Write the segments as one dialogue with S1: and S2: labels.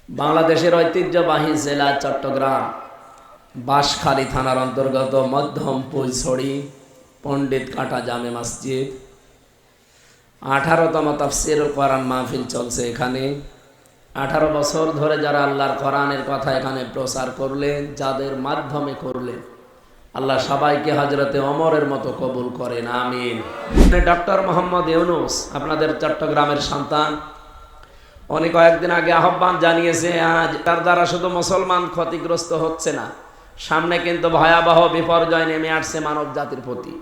S1: বাংলাদেশের ঐতিহ্যবাহী জেলা চট্টগ্রাম বাঁশখালী থানার অন্তর্গত মধ্যম পুইছড়ি পণ্ডিত কাটা জামে মসজিদ 18তম তাফসীরুল কোরআন মাহফিল চলছে। এখানে 18 বছর ধরে যারা আল্লাহর কোরআনের কথা এখানে প্রচার করলেন, যাদের মাধ্যমে করলেন, আল্লাহ সবাইকে হযরতে ওমরের মতো কবুল করেন, আমিন। ডক্টর মোহাম্মদ ইউনুস আপনাদের চট্টগ্রামের সন্তান, উনি কয়েকদিন আগে আহ্বান জানিয়েছে, আজ তার দ্বারা শুধু মুসলমান ক্ষতিগ্রস্ত হচ্ছে না, সামনে কিন্তু ভয়াবহ বিপর্যয় নেমে আসছে মানব জাতির প্রতি।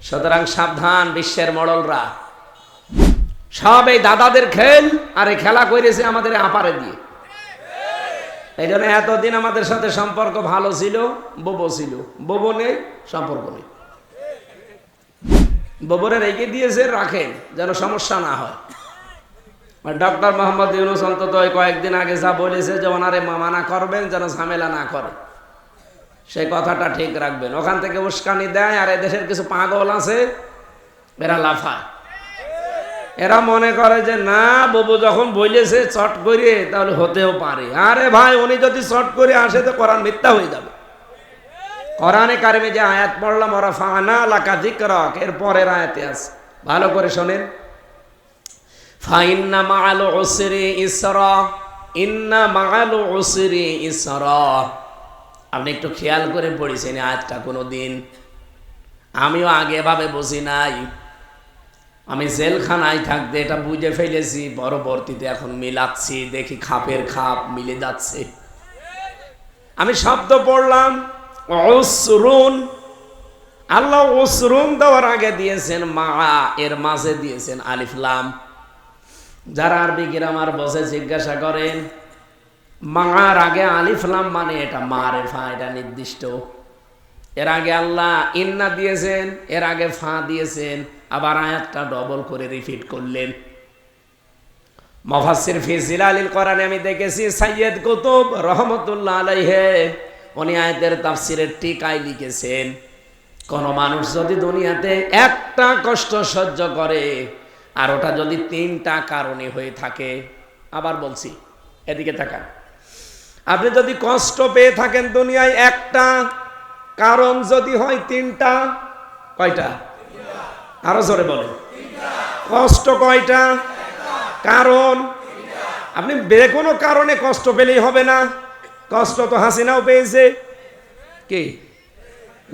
S1: সুতরাং সাবধান, বিশ্বের মডলরা সব এই দাদাদের খেল, আর এই খেলা করেছে আমাদের আপারে দিয়ে। এই জন্য এতদিন আমাদের সাথে সম্পর্ক ভালো ছিল, বোবো ছিল, বোবো নেই, সম্পর্ক নেই। বোবরে রেখে দিয়েছে, রাখেন যেন সমস্যা না হয়। ডক্টর মোহাম্মদ ইউনুস অন্তত কয়েকদিন আগে যা বলেছে যে ওনারে মানা করবেন যেন ঝামেলা না করে, সেই কথাটা ঠিক রাখবেন। ওখান থেকে উস্কানি দেয়, আর এদেশের কিছু পাগল আছে, এরা লাফায়। এরা মনে করে যে না, বাবু যখন বলেছে চট করে, তাহলে হতেও পারে। আরে ভাই, উনি যদি চট করে আসে তো কোরআন মিথ্যা হয়ে যাবে। কোরআনে কারিমে যে আয়াত পড়লাম, ওরা ফানা লাকা যিকরাক, এর পরের আয়াতে আছে, ভালো করে শোনেন। ফাইন্না মাআল উসরি ইসরা, ইন্না মাআল উসরি ইসরা। আপনি একটু খেয়াল করে পড়েছেন আয়াতটা কোনোদিন? আমিও আগে এভাবে বুঝি নাই। আমি জেলখানায় থাকতে এটা বুঝে ফেলেছি, পরবর্তীতে এখন মিলাচ্ছি, দেখি খাপের খাপ মিলে যাচ্ছে। আমি শব্দ পড়লাম উসরুন, আল্লাহ উসরুন দেওয়ার আগে দিয়েছেন মা, এর মাঝে দিয়েছেন আলিফ লাম। যারা আরবি গ্রামার বসে জিজ্ঞাসা করেন, মার আগে আলিফ লাম মানে এটা মারেফা, এটা নির্দিষ্ট। এর আগে আল্লাহ ইন্না দিয়েছেন, এর আগে ফা দিয়েছেন, আবার আয়াতটা ডবল করে রিপিট করলেন। মুফাসসির ফি জিলালিল কোরআনে আমি দেখেছি সাইয়্যিদ কুতুব রহমাতুল্লাহ আলাইহি, উনি আয়াতের তাফসীরের টিকায় লিখেছেন, কোন মানুষ যদি দুনিয়াতে একটা কষ্ট সহ্য করে, আর ওটা যদি 3টা কারণে হয়ে থাকে, আবার বলছি এদিকে তাকান, আপনি যদি কষ্ট পেয়ে থাকেন দুনিয়ায়, একটা কারণ যদি হয় 3টা, কয়টা? আরো জোরে বলেন, কষ্ট কয়টা? কারণ। আপনি কোনো কারণে কষ্ট পেলেই হবে না। কষ্ট তো হাসিনাও পেয়েছে, কি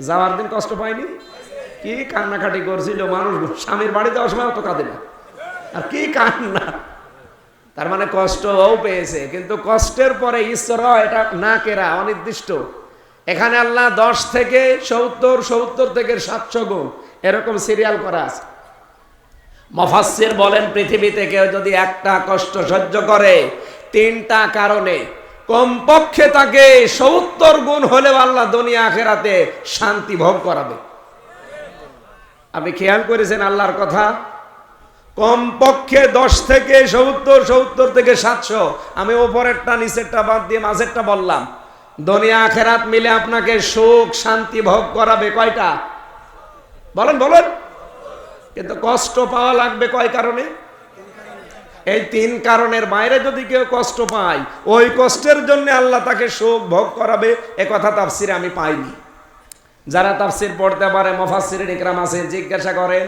S1: যাওয়ার দিন কষ্ট পায়নি? কি কান্নাকাটি করছিল মানুষ, স্বামীর বাড়ি যাওয়ার সময় অত কাঁদে না, আর কি কান্না। তার মানে কষ্টও পেয়েছে, কিন্তু কষ্টের পরে ঈশ্বর, এটা না কেরা, অনির্দিষ্ট। এখানে আল্লাহ 10 থেকে 70, 70 থেকে 700 গুণ এরকম সিরিয়াল করা আছে। মুফাসসির বলেন, পৃথিবীতে কেউ যদি একটা কষ্ট সহ্য করে 3টা কারণে, কমপক্ষে তাকে 70 গুণ হলেও আল্লাহ দুনিয়া আখিরাতে শান্তি ভোগ করাবে। আপনি খেয়াল করেছেন আল্লাহর কথা? কমপক্ষে 10 থেকে 70, 70 থেকে 700। আমি ওপরেরটা নিচেরটা বাদ দিয়ে মাঝেরটা বললাম। দুনিয়া আখিরাত মিলে আপনাকে সুখ শান্তি ভোগ করাবে কয়টা? বলেন বলেন। কিন্তু কষ্ট পাওয়া লাগবে কয় কারণে? এই 3 কারণের বাইরে যদি কেউ কষ্ট পায়, ওই কষ্টের জন্য আল্লাহ তাকে সুখ ভোগ করাবে, এ কথা তাফসীরে আমি পাইনি। যারা তাফসীর পড়তে পারে, মুফাসসিরিন ইকরাম আছে, জিজ্ঞাসা করেন,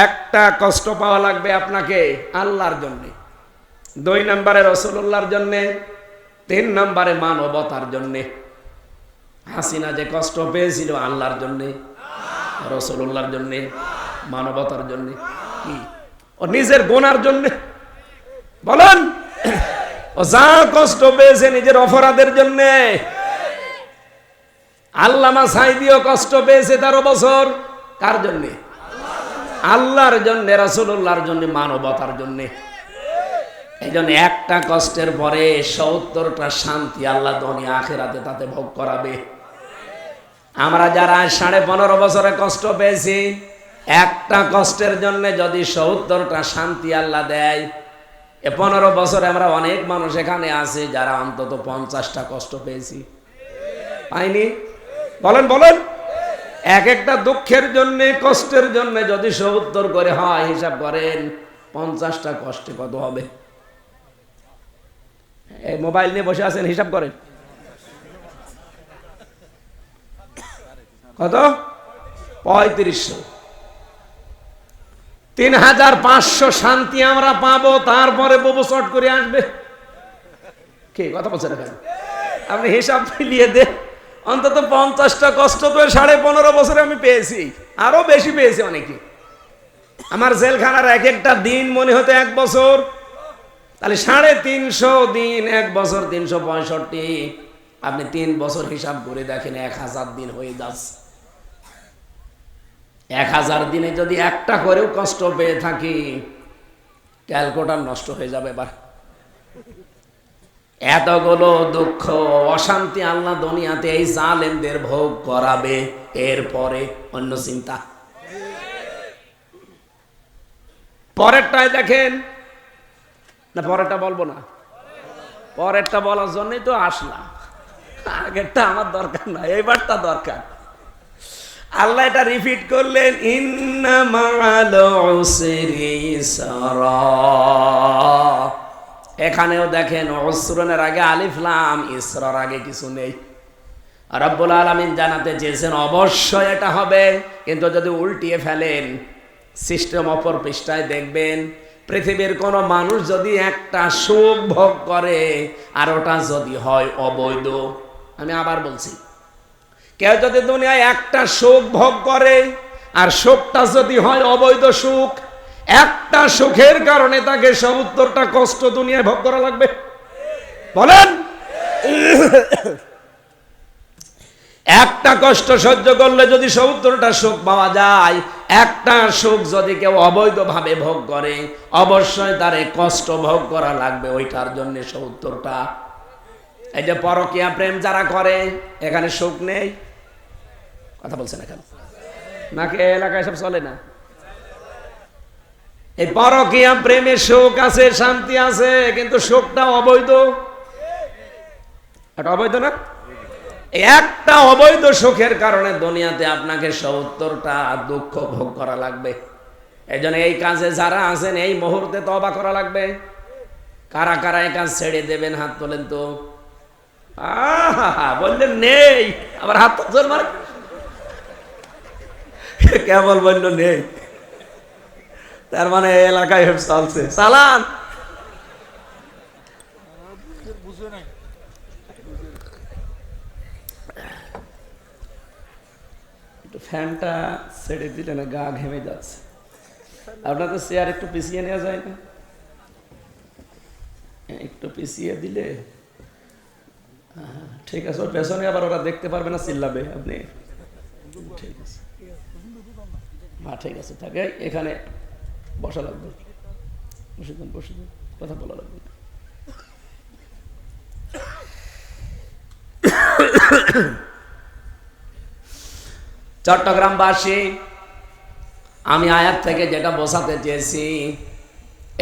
S1: একটা কষ্ট পাওয়া লাগবে আপনাকে আল্লাহর জন্য, 2 নম্বরে রাসূলুল্লাহর জন্য, 3 নম্বরে মানবতার জন্য। হাসিনা যে কষ্ট পেয়েছিল আল্লাহর জন্য, রাসূলুল্লাহর জন্য, মানবতার জন্য, কি ও নিজের গুনার জন্য? বলেন, ও যা কষ্ট পেয়েছে নিজের অপরাধের জন্য। আল্লামা সাঈদীও কষ্ট পেয়েছে 13 বছর, কার জন্য? আল্লাহর জন্য, রাসূলুল্লাহর জন্য, মানবতার জন্য। এই জন্য একটা কষ্টের পরে 70টা শান্তি আল্লাহ দুনিয়া আখিরাতে তাতে ভোগ করাবে। আমরা যারা 15.5 বছরে কষ্ট পেয়েছি, একটা কষ্টের জন্য যদি 70টা শান্তি আল্লাহ দেয়, 15 বছরে আমরা অনেক মানুষ এখানে আছে যারা অন্তত 50টা কষ্ট পেয়েছি, পাইনি? বলেন বলেন। এক একটা দুঃখের জন্য, কষ্টের জন্য যদি 70 করে হয়, হিসাব করেন 50টা কষ্টে কত হবে? এই মোবাইল নিয়ে বসে আছেন, হিসাব করেন কত? 3500। 3500 শান্তি আমরা পাবো, তারপরে ববু চট করে আসবে। কে কথা বলছেন এখানে? আপনি হিসাব মিলিয়ে দেন, অন্তত 50টা কষ্ট তো 15.5 বছরে আমি পেয়েছি, আরো বেশি পেয়েছি অনেকে। আমার জেলখানার এক একটা দিন মনে হতো 1 বছর, তাহলে 350 দিন 1 বছর 365। আপনি 3 বছর হিসাব করে দেখেন, 1000 দিন হয়ে যাচ্ছে। 1000 দিনে যদি একটা করেও কষ্ট পেয়ে থাকি, ক্যালকুলেটর নষ্ট হয়ে যাবে। এবার এতগুলো দুঃখ অশান্তি আল্লাহ দুনিয়াতে এই জালেমদের ভোগ করাবে, এরপরে অন্য চিন্তা। পরেরটায় দেখেন না, পরেরটা বলবো না, পরেরটা বলার জন্যই তো আসলাম। আগেরটা আমার দরকার না, এইবারটা দরকার। আল্লাহ এটা রিপিট করলেন, ইন্না মা'আল উসরি ইসরা। এখানেও দেখেন উসরনের আগে আলিফ লাম, ইসরার আগে কিছু নেই। রব্বুল আলামিন জানাতে চেয়েছেন অবশ্যই এটা হবে, কিন্তু যদি উল্টিয়ে ফেলেন সিস্টেম অপর পৃষ্ঠায় দেখবেন, পৃথিবীর কোন মানুষ যদি একটা সুখ ভোগ করে আর ওটা যদি হয় অবৈধ, আমি আবার বলছি, কেউ যদি দুনিয়ায় একটা সুখ ভোগ করে আর সুখটা যদি হয় অবৈধ সুখ, একটা সুখের কারণে তাকে 70টা কষ্ট দুনিয়ায় ভোগ করা লাগবে। বলেন, একটা কষ্ট সহ্য করলে যদি 70টা সুখ পাওয়া যায়, একটা সুখ যদি কেউ অবৈধভাবে ভোগ করে, অবশ্যই তার কষ্ট ভোগ করা লাগবে ওইটার জন্য 70টা। এই যে পরকীয়া প্রেম যারা করে, এখানে সুখ নেই, কথা বলছেন এখানে নাকি এলাকায় সব চলে না? এই পরকীয়া প্রেমে সুখ আছে, শান্তি আছে, কিন্তু সুখটা অবৈধ। এটা অবৈধ না? একটা অবৈধ সুখের কারণে দুনিয়াতে আপনাকে 70টা দুঃখ ভোগ করা লাগবে। এই জন্য এই কাজে যারা আছেন এই মুহূর্তে তওবা করা লাগবে। কারা কারা এই কাজ ছেড়ে দেবেন হাত তোলেন তো। বললেন নেই, আবার হাত তোল মার, কেবল বলল নেই, তার মানে এলাকায় চলছে, চালান। ফ্যানটা ছেড়ে দিলে না, গা ঘেমে যাচ্ছে। আপনাদের চেয়ার একটু পিছিয়ে নেওয়া যায় না? একটু পিছিয়ে দিলে ঠিক আছে। ওর পেছনে আবার ওরা দেখতে পারবে না, চিল্লাবে। আপনি ঠিক আছে, হ্যাঁ ঠিক আছে, থাকে এখানে বসা লাগবে। বসে যান, বসে যান, কথা বলা লাগবে। চট্টগ্রামবাসী, আমি আয়াত থেকে যেটা বোঝাতে চেয়েছি,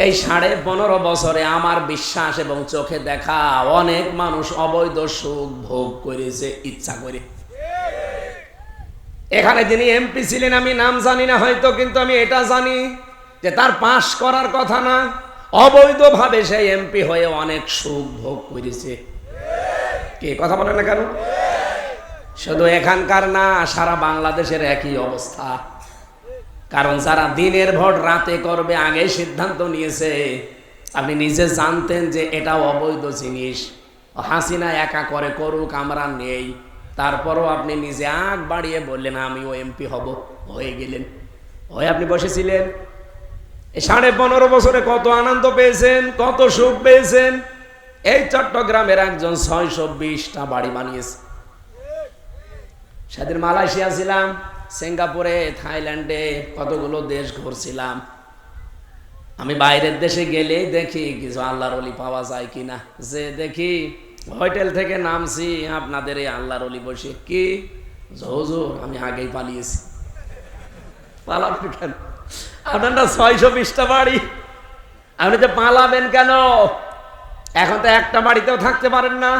S1: এই 15.5 বছরে আমার বিশ্বাস এবং চোখে দেখা অনেক মানুষ অবৈধ সুখ ভোগ করেছে ইচ্ছা করে। এখানে যিনি এমপি ছিলেন, আমি নাম জানি না হয়তো, কিন্তু আমি এটা জানি যে তার পাশ করার কথা না, অবৈধভাবে সেই এমপি হয়ে অনেক সুখ ভোগ করেছে। কে কথা বলে না কেন? শুধু এখানকার না, সারা বাংলাদেশের একই অবস্থা। কারণ যারা দিনের ভোট রাতে করবে আগে সিদ্ধান্ত নিয়েছে। আপনি নিজে জানতেন যে এটা অবৈধ জিনিস, হাসিনা একা করে করুক, আমরা নেই, তারপরও আপনি নিজে আগ বাড়িয়ে বললেন আমিও এমপি হব, হয়ে গেলেন। হয়ে আপনি বসেছিলেন। এই 15.5 বছরে কত আনন্দ পেয়েছেন, কত সুখ পেয়েছেন। এই চট্টগ্রামের একজন 620টা বাড়ি বানিয়েছে। সেদিন মালয়েশিয়া ছিলাম, সিঙ্গাপুরে, থাইল্যান্ডে, কতগুলো দেশ ঘুরছিলাম। আমি বাইরের দেশে গেলেই দেখি কিছু আল্লাহর ওলি পাওয়া যায় কিনা। যে দেখি হোটেল থেকে নামছি, আপনাদের এই আল্লাহর ওলি বসে, কি হুজুর আমি আগেই পালিয়েছি। পালাবেন কেন? আপনারা 620টা বাড়ি, আপনি তো পালাবেন কেন? এখন তো একটা বাড়িতেও থাকতে পারেন না,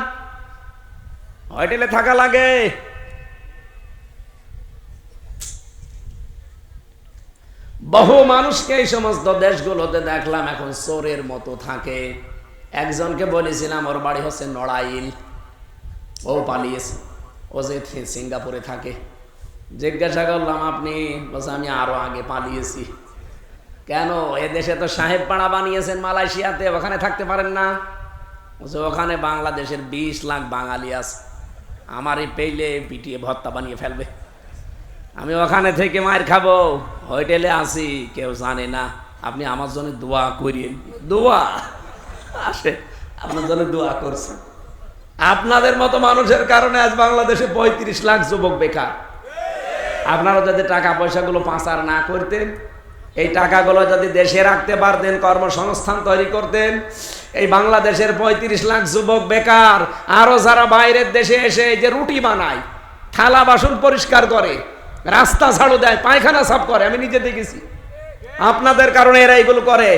S1: হোটেলে থাকা লাগে। বহু মানুষকে এই সমস্ত দেশগুলোতে দেখলাম এখন চোরের মতো থাকে। একজনকে বলেছিলাম ওর বাড়ি হচ্ছে নড়াইল, ও পালিয়েছে, ও যে সিঙ্গাপুরে থাকে। জিজ্ঞাসা করলাম আপনি? বলছে আমি আরো আগে পালিয়েছি। কেন? এদেশে তো সাহেব পাড়া বানিয়েছেন মালয়েশিয়াতে, ওখানে থাকতে পারেন না? বলছে ওখানে বাংলাদেশের 20 লাখ বাঙালি আছে, আমারই পেইলে পিটিয়ে ভর্তা বানিয়ে ফেলবে। আমি ওখানে থেকে মার খাবো, হোটেলে আসি, কেউ জানে না। আপনি আমার জন্য দোয়া করিয়েন। দোয়া আসে, আপনার জন্য দোয়া করছে। আপনাদের মতো মানুষের কারণে আজ বাংলাদেশে 35 লাখ যুবক বেকার। আপনারা যদি টাকা পয়সাগুলো পাচার না করতেন, এই টাকাগুলো যদি দেশে রাখতে পারতেন, কর্মসংস্থান তৈরি করতেন, এই বাংলাদেশের 35 লাখ যুবক বেকার, আরো যারা বাইরের দেশে এসে যে রুটি বানায়, থালা বাসন পরিষ্কার করে, রাস্তা ঝাড়ু দেয়, পায়খানা সাফ করে, আমি নিজে দেখেছি। আপনাদের কারণে এরা এগুলো করে।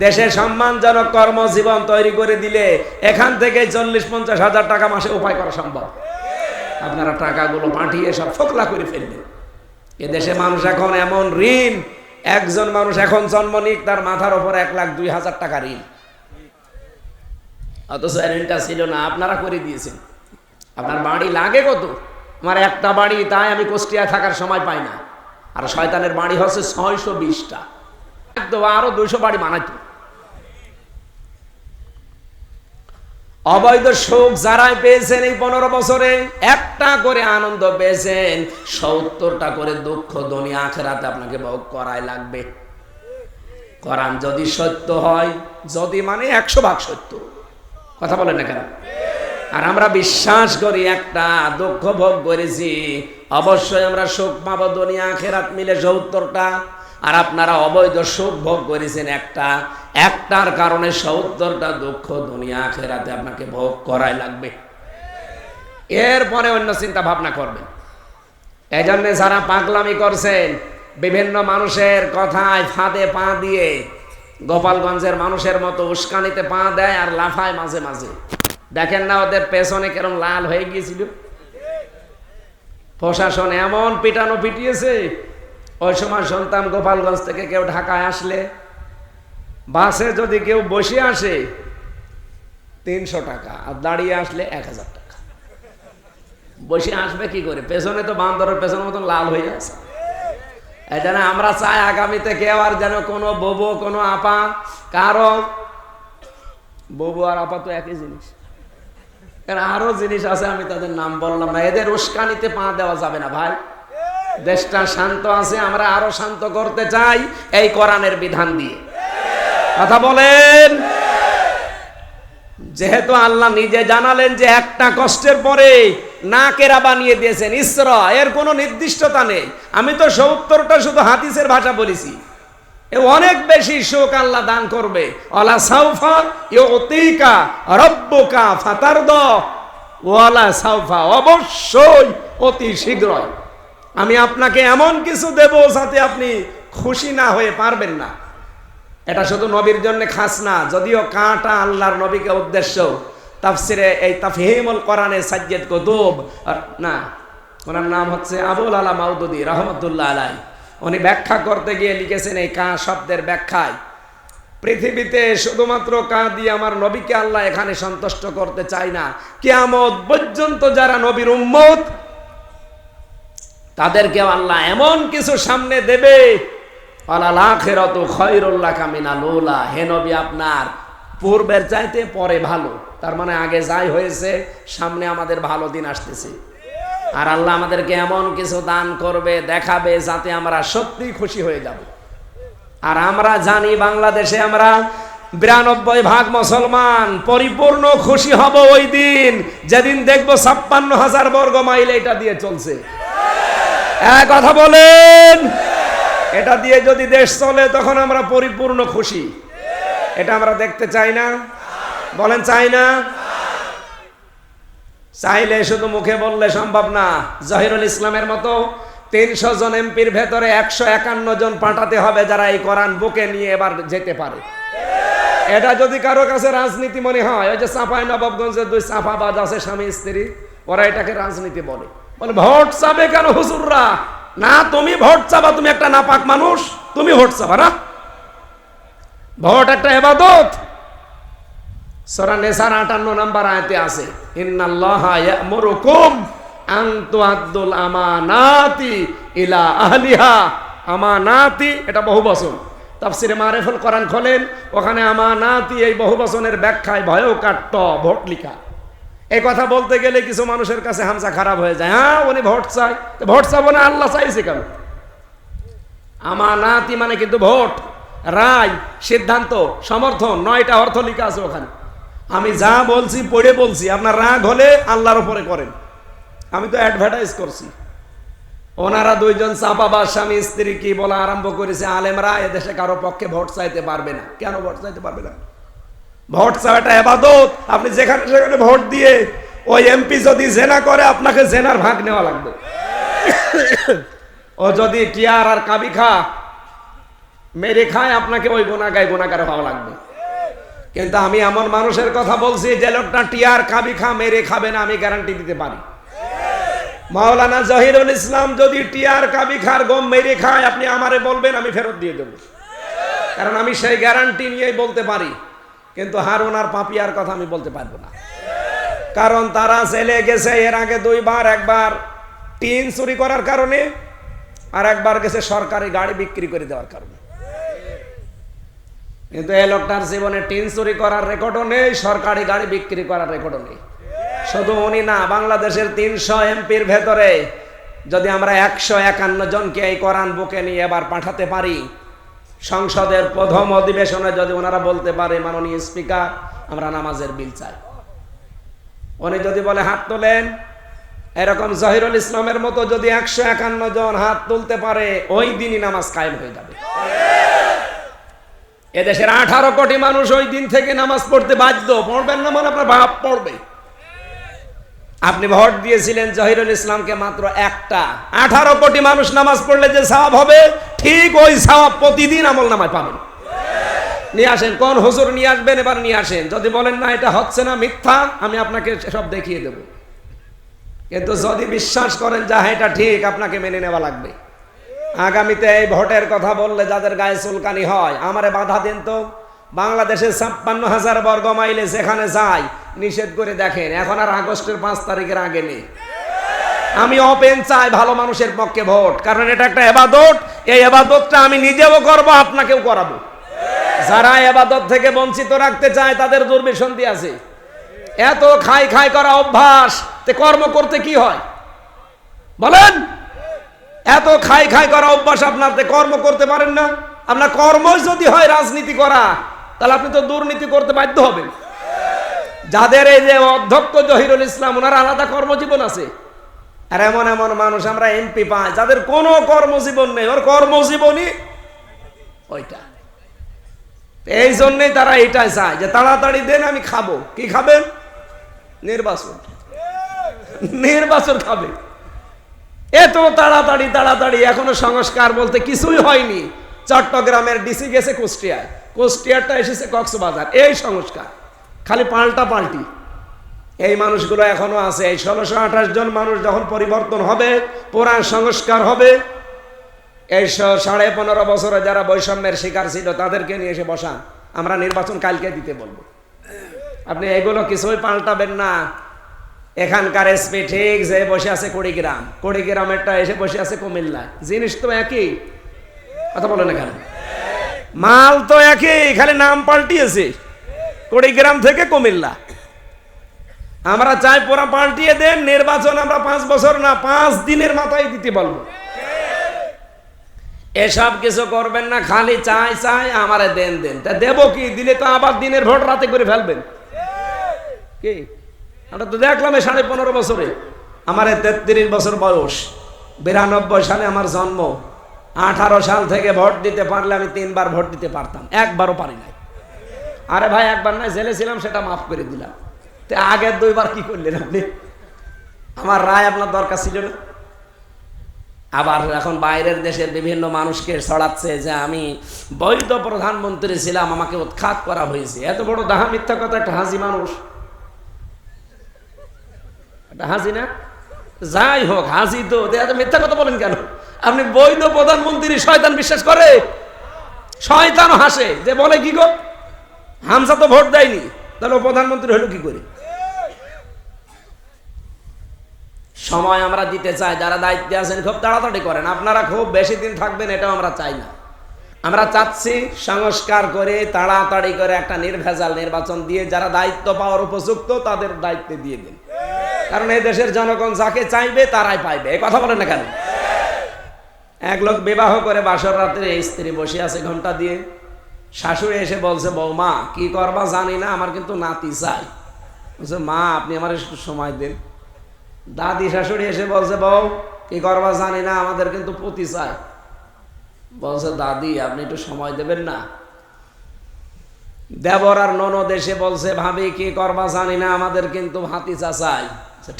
S1: দেশে সম্মানজনক কর্মজীবন তৈরি করে দিলে এখান থেকে 40-50 হাজার টাকা মাসে উপায় করা সম্ভব। আপনারা টাকাগুলো পাঠিয়ে সব ফোকলা করে ফেলবেন। এদেশে মানুষ এখন এমন ঋণ, একজন মানুষ এখন জন্ম নিক তার মাথার উপর 1,02,000 টাকা ঋণ, অথচ ঋণটা ছিল না, আপনারা করে দিয়েছেন। আপনার বাড়ি লাগে কত? আমার একটা বাড়ি, তাই আমি কুষ্টিয়ায় থাকার সময় পাই না। আর শয়তানের বাড়ি হচ্ছে 620টা, একদম আরো 200 বাড়ি বানাইতো। অবৈধ সুখ যারাই পেয়েছেন এই 15 বছরে, একটা করে আনন্দ পেয়েছেন, 70টা করে দুঃখ দুনিয়া আখিরাতে আপনাকে ভোগ করাই লাগবে। কোরআন যদি সত্য হয়, যদি মানে 100 ভাগ সত্য, কথা বলেন না কেন? আর আমরা বিশ্বাস করি একটা দুঃখ ভোগ করেছি, অবশ্যই আমরা সুখ পাবো দুনিয়া আখিরাত মিলে 70টা। আর আপনারা অবৈধ সুখ ভোগ করেছেন একটার কারণে 70টা দুঃখ দুনিয়া আখিরাতে আপনাকে ভোগ করাই লাগবে। এরপরে অন্য চিন্তা ভাবনা করবেন। এই জন্য যারা পাগলামি করছেন, বিভিন্ন মানুষের কথায় ফাঁদে পা দিয়ে গোপালগঞ্জের মানুষের মতো উস্কানিতে পা দেয় আর লাফায় মাঝে মাঝে, দেখেন না ওদের পেছনে কেরম লাল হয়ে গিয়েছিল? প্রশাসন এমন পিটানো পিটিয়েছে। ওই সময় শুনতাম গোপালগঞ্জ থেকে কেউ ঢাকায় আসলে বাসে যদি কেউ বসে আসে 300 টাকা, আর দাঁড়িয়ে আসলে 1000 টাকা। বসে আসবে কি করে? পেছনে তো বান্দরের পেছনের মতন লাল হয়ে আছে। এই জন্য আমরা চাই আগামীতে কেউ আর যেন কোনো ববু, কোনো আপা, কারো ববু আর আপা তো একই জিনিস, আরো জিনিস আছে, আমি তাদের নাম বললাম না। এদের উস্কানিতে পা দেওয়া যাবে না ভাই। দেশটা শান্ত আছে, আমরা আরো শান্ত করতে চাই এই কোরআনের বিধান দিয়ে। কথা বলেন। যেহেতু আল্লাহ নিজে জানালেন যে একটা কষ্টের পরে নাকেরা বানিয়ে দিয়েছেন ইসরা, এর কোনো নির্দিষ্টতা নেই। আমি তো 70টা শুধু হাদিসের ভাষা বলেছি। অনেক বেশি সুখ আল্লাহ দান করবে। ওয়ালা সাউফা ইউতিকা রাব্বুকা ফাতারদা, ওয়ালা সাউফা, অবশ্যই অতি শীঘ্রই আমি আপনাকে এমন কিছু দেব যাতে আপনি খুশি না হয়ে পারবেন না। এটা শুধু নবীর জন্য খাস না, যদিও কাটা আল্লাহর নবীকে উদ্দেশ্য। তাফসিরে এই তাফহিমুল কোরআনে সাজ্জাদ কুতুব, না ওনার নাম হচ্ছে আবুল আলা মাউদুদি রহমতুল্লাহ আলাইহি, উনি ব্যাখ্যা করতে গিয়ে লিখেছেন এই কা শব্দের ব্যাখ্যায়, পৃথিবীতে শুধুমাত্র কা দিয়ে আমার নবীকে আল্লাহ এখানে সন্তুষ্ট করতে চায় না, কিয়ামত পর্যন্ত যারা নবীর উম্মত তাদেরকে আল্লাহ এমন কিছু সামনে দেবে, আলাল আখিরাতু খায়রুল লাকা মিনাল উলা, হে নবী আপনার পূর্বের চাইতে পরে ভালো। তার মানে আগে যাই হয়েছে, সামনে আমাদের ভালো দিন আসতেছে। আর আল্লাহ আমাদেরকে এমন কিছু দান করবে, দেখাবে, যাতে আমরা সত্যি খুশি হয়ে যাব। আর আমরা জানি বাংলাদেশে আমরা 92% মুসলমান, পরিপূর্ণ খুশি হব ওই দিন যেদিন দেখবো 56,000 বর্গ মাইল এটা দিয়ে চলছে। এক কথা বলেন, এটা দিয়ে যদি দেশ চলে তখন আমরা পরিপূর্ণ খুশি। এটা আমরা দেখতে চাই না? বলেন চাই না? চাইলে শুধু মুখে বললে সম্ভব না। জহিরুল ইসলামের মতো 300 জন এমপির ভেতরে 151 জন পাঠাতে হবে যারা এই কোরআন বুকে নিয়ে এবার যেতে পারে। এটা যদি কারো কাছে রাজনীতি মনে হয়, ওই যে চাঁপাই নবাবগঞ্জের 2 চাপাবাজ আছে স্বামী স্ত্রী, ওরা এটাকে রাজনীতি বলে। বলে ভোট চাবে কেন হুজুররা? না, তুমি ভোট চাবা, তুমি একটা নাপাক মানুষ, তুমি ভোট চাবা না? ভোট একটা ইবাদত। সূরা নিসার 58 নম্বর আয়াতে আছে, ইন্নাল্লাহা ইয়া'মুরুকুম আন তুআদ্দুল আমানাতি ইলা আহলিহা। আমানাতি এটা বহুবচন, তাফসিরে মারিফুল কোরআন খোলেন, ওখানে আমানাতি এই বহুবচনের ব্যাখ্যায় ভয়ও কাট্ট ভোট লিখা। এই কথা বলতে গেলে কিছু মানুষের কাছে হামজা খারাপ হয়ে যায়। হ্যাঁ, উনি ভোট চায়, ভোট চাবো না, আল্লাহ চাইছে কেন? আমানাতি মানে কিন্তু ভোট, রায়, সিদ্ধান্ত, সমর্থন, 9টা অর্থ লিখা আছে ওখানে। আমি যা বলছি পড়ে বলছি, আপনার রাগ হলে আল্লাহর উপরে করেন। আমি তো অ্যাডভার্টাইজ করছি। ওনারা দুইজন চাপাবাজ স্বামী স্ত্রী কি বলা আরম্ভ করেছে, আলেমরা এদেশে কারো পক্ষে ভোট চাইতে পারবে না। কেন ভোট চাইতে পারবে না? ভোট চাওয়াটা ইবাদত। আপনি যেখানে সেখানে ভোট দিয়ে ওই এমপি যদি জেনা করে, আপনাকে জেনার ভাগ নেওয়া লাগবে। ও যদি টিয়ার আর কাবিখা মেরে খায়, আপনাকে ওই গুনাহগার হওয়া লাগবে। কিন্তু আমি এমন মানুষের কথা বলছি যে লোকটা টিয়ার কাবিখা মেরে খাবে না, আমি গ্যারান্টি দিতে পারি। মাওলানা জহিরুল ইসলাম যদি টিয়ার কাবিখার গম মেরে খায়, আপনি আমারে বলবেন, আমি ফেরত দিয়ে দেব, কারণ আমি সেই গ্যারান্টি নিয়েই বলতে পারি। কিন্তু হারুন আর পাপিয়ার কথা আমি বলতে পারবো না, কারণ তারা জেলে গেছে এর আগে 2 বার, একবার টিন চুরি করার কারণে, আর একবার গেছে সরকারি গাড়ি বিক্রি করে দেওয়ার কারণে। কিন্তু এই লোকটার জীবনে টিন চুরি করার রেকর্ডও নেই, সরকারি গাড়ি বিক্রি করার রেকর্ডও নেই। শুধু উনি না, বাংলাদেশের 300 এমপির ভেতরে যদি আমরা 151 জনকে এই কোরআন বুকে নিয়ে এবার পাঠাতে পারি, সংসদের প্রথম অধিবেশনে যদি ওনারা বলতে পারে, মাননীয় স্পিকার আমরা নামাজের বিল চাই, উনি যদি বলে হাত তোলেন, এরকম জহিরুল ইসলামের মতো যদি 151 জন হাত তুলতে পারে, ওই দিনই নামাজ কায়েম হয়ে যাবে। এদেশের 18 কোটি মানুষ ওই দিন থেকে নামাজ পড়তে বাধ্য। পড়বেন না মানে আপনার বাপ পড়বে। আপনি ভোট দিয়েছিলেন জহিরুল ইসলামকে মাত্র একটা, 18 কোটি মানুষ নামাজ পড়লে যে সওয়াব হবে, ঠিক ওই সওয়াব প্রতিদিন আমলনামায় পাবেন। নিয়ে আসেন, কোন হুজুর নিয়ে আসবেন, এবার নিয়ে আসেন। যদি বলেন না এটা হচ্ছে না, মিথ্যা, আমি আপনাকে সব দেখিয়ে দেব। কিন্তু যদি বিশ্বাস করেন যা এটা ঠিক, আপনাকে মেনে নেওয়া লাগবে। আগামীতে এই ভোটের কথা বললে যাদের গায়ে চুলকানি হয়, আমারে বাধা দেন তো। বাংলাদেশে 56,000 বর্গ মাইলে যেখানে যাই নিষেধ করে দেখেন, এখন আর আগস্টের 5 তারিখের আগে নেই। আমি ওপেন চাই ভালো মানুষের পক্ষে ভোট, কারণ এটা একটা ইবাদত। এই ইবাদতটা আমি নিজেও করব, আপনাকেও করাবো। যারা ইবাদত থেকে বঞ্চিত রাখতে চায় তাদের দুর্বিসন্ধি আছে। এত খাই খাই করা অভ্যাস, তে কর্ম করতে কি হয় বলেন? এত খাই খাই করা অভ্যাস আপনার, কর্ম করতে পারেন না। আপনার কর্ম যদি হয় রাজনীতি করা, তাহলে আপনি তো দুর্নীতি করতে বাধ্য হবেন। যাদের এই যে অধ্যক্ষ জহিরুল ইসলাম, ওনার আলাদা কর্মজীবন আছে। আর এমন এমন মানুষ আমরা এমপি পাই যাদের কোনো কর্মজীবন নেই, ওর কর্মজীবনই ওইটা। এই জন্যই তারা এইটাই চায় যে তাড়াতাড়ি দেন, আমি খাবো। কি খাবেন? নির্বাচন। নির্বাচন খাবে। এত তাড়াতাড়ি তাড়াতাড়ি, এখনো সংস্কার বলতে কিছুই হয়নি। চট্টগ্রামের ডিসি গেছে কুষ্টিয়ায়, কুষ্টিয়ারটা এসেছে কক্সবাজার। এই সংস্কার খালি পাল্টা পাল্টি। এই মানুষগুলো এখনো আছে। এই 1628 জন মানুষ যখন পরিবর্তন হবে, পুরা সংস্কার হবে, এই 15.5 বছরে যারা বৈষম্যের শিকার ছিল তাদেরকে নিয়ে এসে বসান, আমরা নির্বাচন কালকে দিতে বলবো। আপনি এগুলো কিছুই পাল্টাবেন না। এখানকার এসপি ঠিক যে বসে আছে কুড়িগ্রাম, কুড়িগ্রামেরটা এসে বসে আছে কুমিল্লায়, জিনিস তো একই। কথা বলেন না কেন? মাল তো একই, খালি নাম পাল্টিয়েছে, কুড়িগ্রাম থেকে কুমিল্লা। আমরা চাই পুরা পাল্টিয়ে দেন। নির্বাচন আমরা 5 বছর না, 5 দিনের মাথায় দিতে বলবো। এসব কিছু করবেন না, খালি চাই চাই আমারে দেন দেন। তা দেবো কি? দিলে তো আবার দিনের ভোট রাতে করে ফেলবেন। কি আমরা তো দেখলাম 15.5 বছরে। আমার 33 বছর বয়স, 92 সালে আমার জন্ম। 18 সাল থেকে ভোট দিতে পারলে আমি 3 বার ভোট দিতে পারতাম, একবারও পারি নাই। আরে ভাই, একবার না জেলে ছিলাম, সেটা মাফ করে দিলাম। তো আগের 2 বার কি করলেন আপনি? আমার রায় আপনার দরকার ছিল না। আবার এখন বাইরের দেশের বিভিন্ন মানুষকে ছড়াচ্ছে যে আমি বৈধ প্রধানমন্ত্রী ছিলাম, আমাকে উৎখাত করা হয়েছে। এত বড় দাহা মিথ্যা কথা। একটা হাজি মানুষ, একটা হাজি না, যাই হোক হাজি তো, মিথ্যা কথা বলেন কেন? আপনি বৈধ প্রধানমন্ত্রী, শয়তান বিশ্বাস করে, শয়তান হাসে যে বলে কি গো, হামজা তো ভোট দেয়নি, তাহলে ও প্রধানমন্ত্রী হলো কি করে? সময় আমরা দিতে চাই, যারা দায়িত্বে আছেন খুব তাড়াতাড়ি করেন। আপনারা খুব বেশি দিন থাকবেন এটাও আমরা চাই না। আমরা চাচ্ছি সংস্কার করে তাড়াতাড়ি করে একটা নির্ভেজাল নির্বাচন দিয়ে যারা দায়িত্ব পাওয়ার উপযুক্ত তাদের দায়িত্বে দিয়ে দিন। কারণ এই দেশের জনগণ যাকে চাইবে তারাই পাইবে। এই কথা বলেন না কেন? এক লোক বিবাহ করে বাসর রাত্রে স্ত্রী বসে আছে ঘন্টা দিয়ে, শাশুড়ি এসে বলছে, বৌমা কি করবা জানি না, আমার কিন্তু নাতি চাই। বলছে, মা আপনি আমার একটু সময় দিন। দাদি শাশুড়ি এসে বলছে, বউ কি করবা জানি না, আমাদের কিন্তু পতি চাই। বলছে, দাদি আপনি একটু সময় দেবেন না? দেবর আর ননদ এসে বলছে, ভাবি কি করবা জানি না, আমাদের কিন্তু ভাতিজা চাই।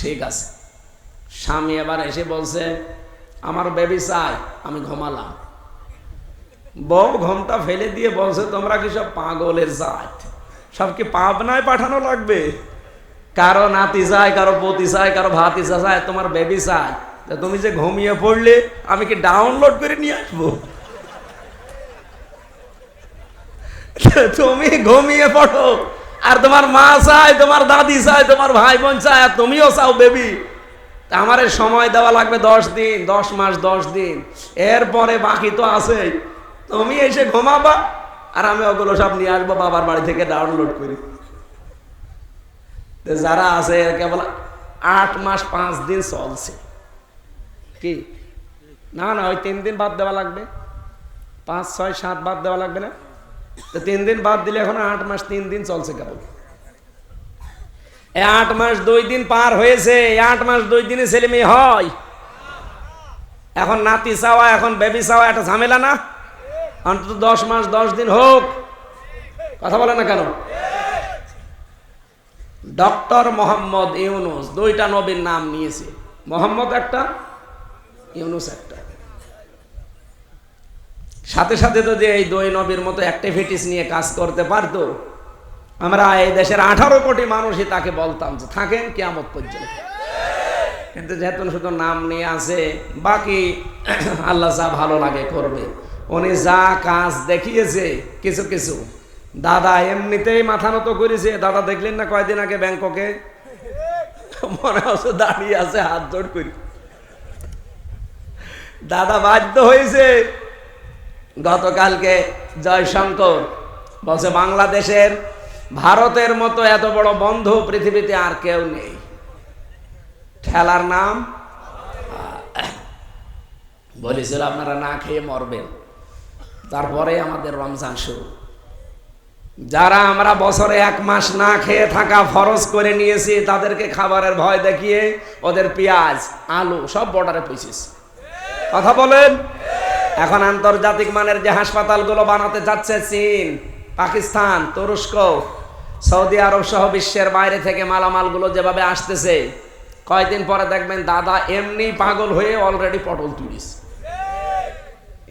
S1: ঠিক আছে। স্বামী এবার এসে বলছে, আমার বেবি চাই, আমি ঘুমালাম। বউ ঘুমটা ফেলে দিয়ে বলছে, তোমরা কি সব পাগলের জাত? সব কি পাবনায় পাঠানো লাগবে? কারো নাতি চাই, কারো পতি চাই, কারো ভাতিজা চাই, তোমার বেবি চাই। তুমি যে ঘুমিয়ে পড়লে আমি কি ডাউনলোড করে নিয়ে আসবো? তুমি ঘুমিয়ে পড়ো, আর তোমার মা চায়, তোমার দাদি চায়, তোমার ভাই বোন চায়, আর তুমিও চাও বেবি। আমার সময় দেওয়া লাগবে 10 দিন, 10 মাস, 10 দিন। এরপরে বাকি তো আছে। তুমি এসে ঘুমাবা আর আমি ওগুলো সব নিয়ে আসবো বাবার বাড়ি থেকে ডাউনলোড করি। যারা আছে কেবল 8 মাস 5 দিন চলছে কি না, না ওই 3 দিন বাদ দেওয়া লাগবে, 5, 6, 7 বাদ দেওয়া লাগবে না? তো 3 দিন বাদ দিলে এখন 8 মাস 3 দিন চলছে কেবল। 8 মাস 2 দিন পার হয়েছে, 8 মাস 2 দিনে ছেলে মেয়ে হয়। এখন নাতি চাওয়া, এখন বেবি চাওয়া একটা ঝামেলা না? অন্তত 10 মাস 10 দিন হোক। কথা বলে না কেন? ডক্টর মোহাম্মদ ইউনুস 2টা নবীর নাম নিয়েছে, মোহাম্মদ একটা, ইউনুস একটা। সাথে সাথে যদি এই 2 নবীর মতো অ্যাক্টিভিটিস নিয়ে কাজ করতে পারতো, আমরা এই দেশের 18 কোটি মানুষই তাকে বলতাম যে থাকেন কিয়ামত পর্যন্ত। কিন্তু যেহেতু শুধু নাম নিয়ে আছে, বাকি আল্লাহ যা ভালো লাগে করবে। উনি যা কাজ দেখিয়েছে, কিছু কিছু দাদা এমনিতেই মাথা নত করেছে। দাদা দেখলেন না কয়দিন আগে ব্যাংককে, মনে হচ্ছে দাঁড়িয়ে আছে হাত জোড় করি। দাদা বাধ্য হয়েছে। গতকালকে জয়শঙ্কর বলছে, বাংলাদেশের ভারতের মতো এত বড় বন্ধু পৃথিবীতে আর কেউ নেই। ঠেলার নাম বলেছিল আপনারা না খেয়ে মরবেন। তারপরে আমাদের রমজান শুরু। যারা আমরা বছরে 1 মাস না খেয়ে থাকা ফরজ করে নিয়েছি, তাদেরকে খাবারের ভয় দেখিয়ে ওদের পেঁয়াজ আলু সব বর্ডারে পৌঁছেছে। কথা বলেন। এখন আন্তর্জাতিক মানের যে হাসপাতালগুলো বানাতে যাচ্ছে চীন, পাকিস্তান, তুরস্ক, সৌদি আরব সহ বিশ্বের বাইরে থেকে মালামালগুলো যেভাবে আসতেছে, কয়দিন পরে দেখবেন দাদা এমনি পাগল হয়ে অলরেডি পটল তুলিস,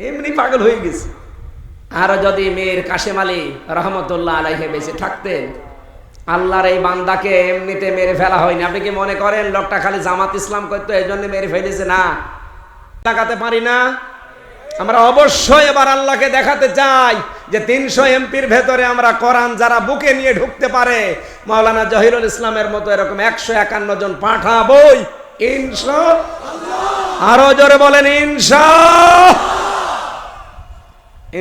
S1: এমনি পাগল হয়ে গেছে। আর যদি মীর কাশেম আলী রহমতুল্লাহ আলাইহি বেঁচে থাকতেন, আল্লাহর এই বান্দাকে এমনিতে মেরে ফেলা হয়নি। আপনি কি মনে করেন লোকটা খালি জামাত ইসলাম করতো এই জন্য মেরে ফেলেছে? না, তাকাতে পারি না। আমরা অবশ্যই এবার আল্লাহকে দেখাতে চাই যে 300 এমপির ভেতরে আমরা কোরআন যারা বুকে নিয়ে ঢুকতে পারে, মাওলানা জহিরুল ইসলামের মতো এরকম 151 জন পাঠাবই ইনশাআল্লাহ। আরো জোরে বলেন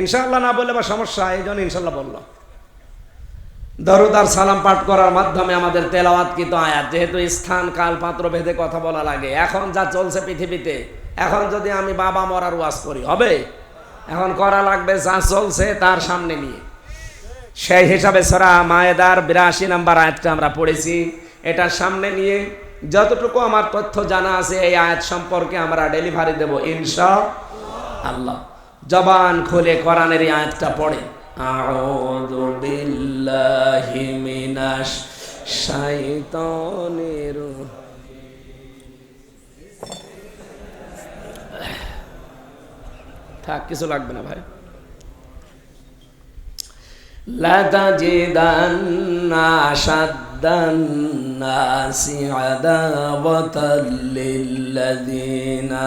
S1: ইনশাআল্লাহ। না বললে বা সমস্যা, এই জন্য ইনশাআল্লাহ বললাম। দরুদ আর সালাম পাঠ করার মাধ্যমে আমাদের তেলাওয়াতকৃত আয়াত, যেহেতু স্থান কাল পাত্র ভেদে কথা বলা লাগে। এখন যা চলছে পৃথিবীতে, এখন যদি আমি বাবা মরার ওয়াজ করি হবে? এখন করা লাগবে যা চলছে তার সামনে নিয়ে। সেই হিসাবে সূরা মায়েদার 82 নম্বর আয়াতটা আমরা পড়েছি, এটার সামনে নিয়ে যতটুকু আমার তথ্য জানা আছে এই আয়াত সম্পর্কে আমরা ডেলিভারি দেব ইনশাআল্লাহ। জবান খুলে কোরআনের এই আয়াতটা পড়ে। আউযু বিল্লাহি মিনাশ শাইতানির থাক, কিছু লাগবে না ভাই। লাতাজিদান্না আশাদ্দান্নাসি আদাওয়াতাল লিল্লাযীনা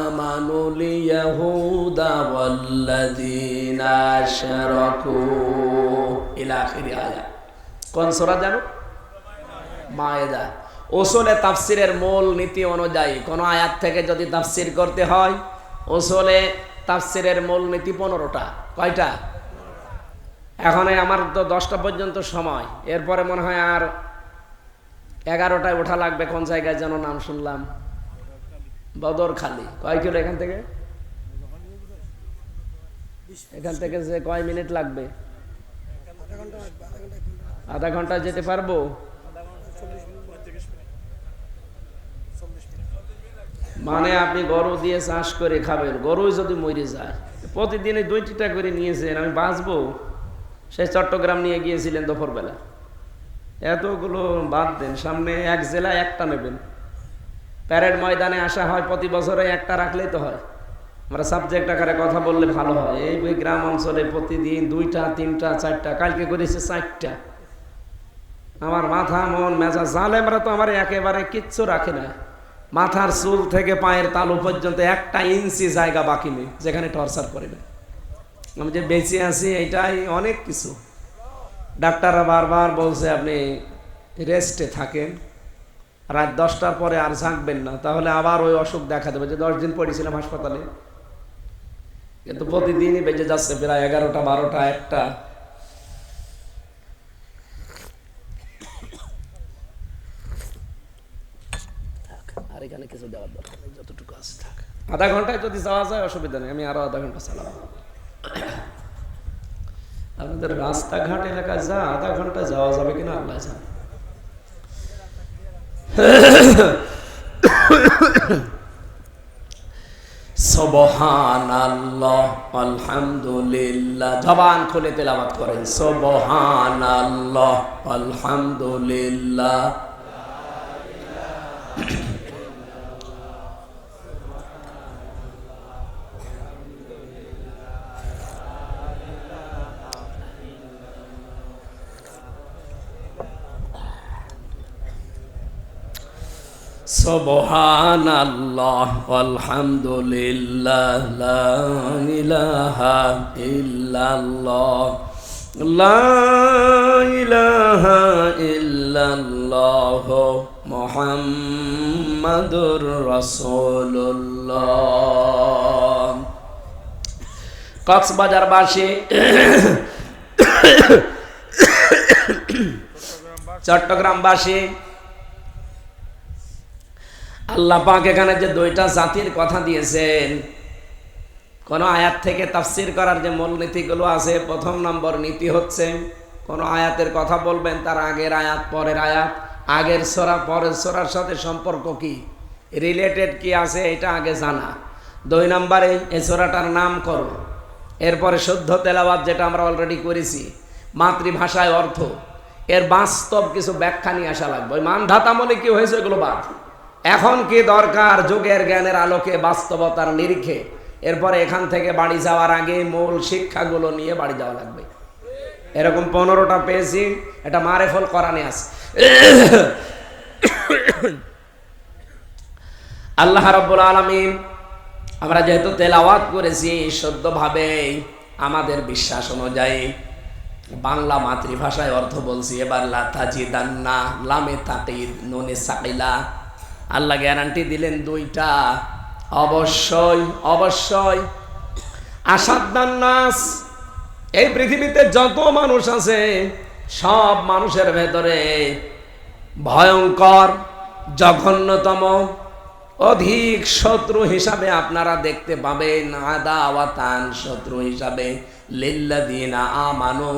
S1: আমানুল ইয়াহুদা ওয়াল্লাযীনা আশরাকু ইলা আখিরি আয়াত। কোন সূরা জানো? মায়েদা। উসুলে তাফসিরের মূল নীতি অনুযায়ী কোন আয়াত থেকে যদি তাফসির করতে হয়, উসুলে তাফসিরের মূল নীতি 15টা। কয়টা? এখন আমার তো 10টা পর্যন্ত সময়, এরপরে মনে হয় আর 11টায় ওঠা লাগবে। কোন জায়গায় যেন নাম শুনলাম, বদরখালি। কয় কিলো এখান থেকে? এখান থেকে যে কয় মিনিট লাগবে? আধা ঘন্টা যেতে পারবো? মানে আপনি গরু দিয়ে চাষ করে খাবেন, গরুই যদি মরে যায়। প্রতিদিনে 2টা করে নিয়েছেন, আমি বাঁচবো? সে চট্টগ্রাম নিয়ে গিয়েছিলেন দুপুরবেলা। এতগুলো বাদ দেন, সামনে এক জেলায় একটা নেবেন। প্যারেড ময়দানে আসা হয় প্রতি বছরে, একটা রাখলেই তো হয়। আমরা সাবজেক্ট আকারে কথা বললে ভালো হয়। এই গ্রাম অঞ্চলে প্রতিদিন 2টা 3টা 4টা, কালকে করেছে 4টা। আমার মাথা মন মেজাজ জালেমরা তো আমার একেবারে কিচ্ছু রাখে না। মাথার চুল থেকে পায়ের তালু পর্যন্ত 1 ইঞ্চি জায়গা বাকি নেই যেখানে টর্চার করে না। আমি যে বেঁচে আছি এটাই অনেক কিছু। ডাক্তাররা বারবার বলছে আপনি রেস্টে থাকেন, রাত 10টার পরে আর জাগবেন না, তাহলে আবার ওই অসুখ দেখা দেবে। যে 10 দিন পড়েছিলাম হাসপাতালে, কিন্তু প্রতিদিনই বেজে যাচ্ছে প্রায় 11টা 12টা 1টা। আর এখানে কিছু দেওয়ার দরকার নেই, যতটুকু আছে থাক। আধা ঘন্টায় যদি যাওয়া যায় অসুবিধা নেই, আমি আরো আধা ঘন্টা চালাবো। আপনাদের রাস্তাঘাট এলাকায় যা আধা ঘন্টা যাওয়া যাবে কিনা আল্লাহ জানে। সুবহানাল্লাহ আলহামদুলিল্লাহ, জবান খুলে তেলাওয়াত করেন। সুবহানাল্লাহ আলহামদুলিল্লাহ। সুবহানাল্লাহ আলহামদুলিল্লাহ, লা ইলাহা ইল্লাল্লাহ, লা ইলাহা ইল্লাল্লাহ, মুহাম্মাদুর রাসূলুল্লাহ। কক্সবাজারবাসী, চট্টগ্রামবাসী, আল্লাহ পাক এখানে যে 2টা জাতির কথা দিয়েছেন, কোন আয়াত থেকে তাফসির করার যে মূলনীতিগুলো আছে, 1 নম্বর নীতি হচ্ছে কোন আয়াতের কথা বলবেন তার আগের আয়াত পরের আয়াত, আগের সূরা পরের সূরার সাথে সম্পর্ক কি, রিলেটেড কি আছে, এটা আগে জানা। 2 নম্বরে এই সূরাটার নাম করো, এরপরে শুদ্ধ তেলাওয়াত যেটা আমরা অলরেডি করেছি, মাতৃভাষায় অর্থ, এর বাস্তব কিছু ব্যাখ্যা নিয়ে আসা লাগবে। ওই মানধাতামলে কি হয়েছে এগুলো বাদ, এখন কি দরকার যুগের জ্ঞানের আলোকে বাস্তবতার নিরিখে। এরপরে এখান থেকে বাড়ি যাওয়ার আগে মূল শিক্ষাগুলো নিয়ে বাড়ি যাওয়া লাগবে। এরকম 15টা পেয়েছি, এটা মারেফুল কোরআনে আছে। আল্লাহ রাব্বুল আলামিন, আমরা যেহেতু তেলাওয়াত করেছি শুদ্ধভাবে, আমাদের বিশ্বাস অনুযায়ী বাংলা মাতৃভাষায় অর্থ বলছি। এবার লা তাজিদান্না, লামে তাকিদ নুনে সাকিলা, আল্লাহ গ্যারান্টি দিলেন 2টা, অবশ্যই অবশ্যই। আসাদ্দান নাস, এই পৃথিবীতে যত মানুষ আছে সব মানুষের ভেতরে ভয়ঙ্কর জঘন্যতম অধিক শত্রু হিসাবে আপনারা দেখতে পাবেন, আদাওয়াতান, শত্রু হিসাবে, লিল্লাযিনা আমানু,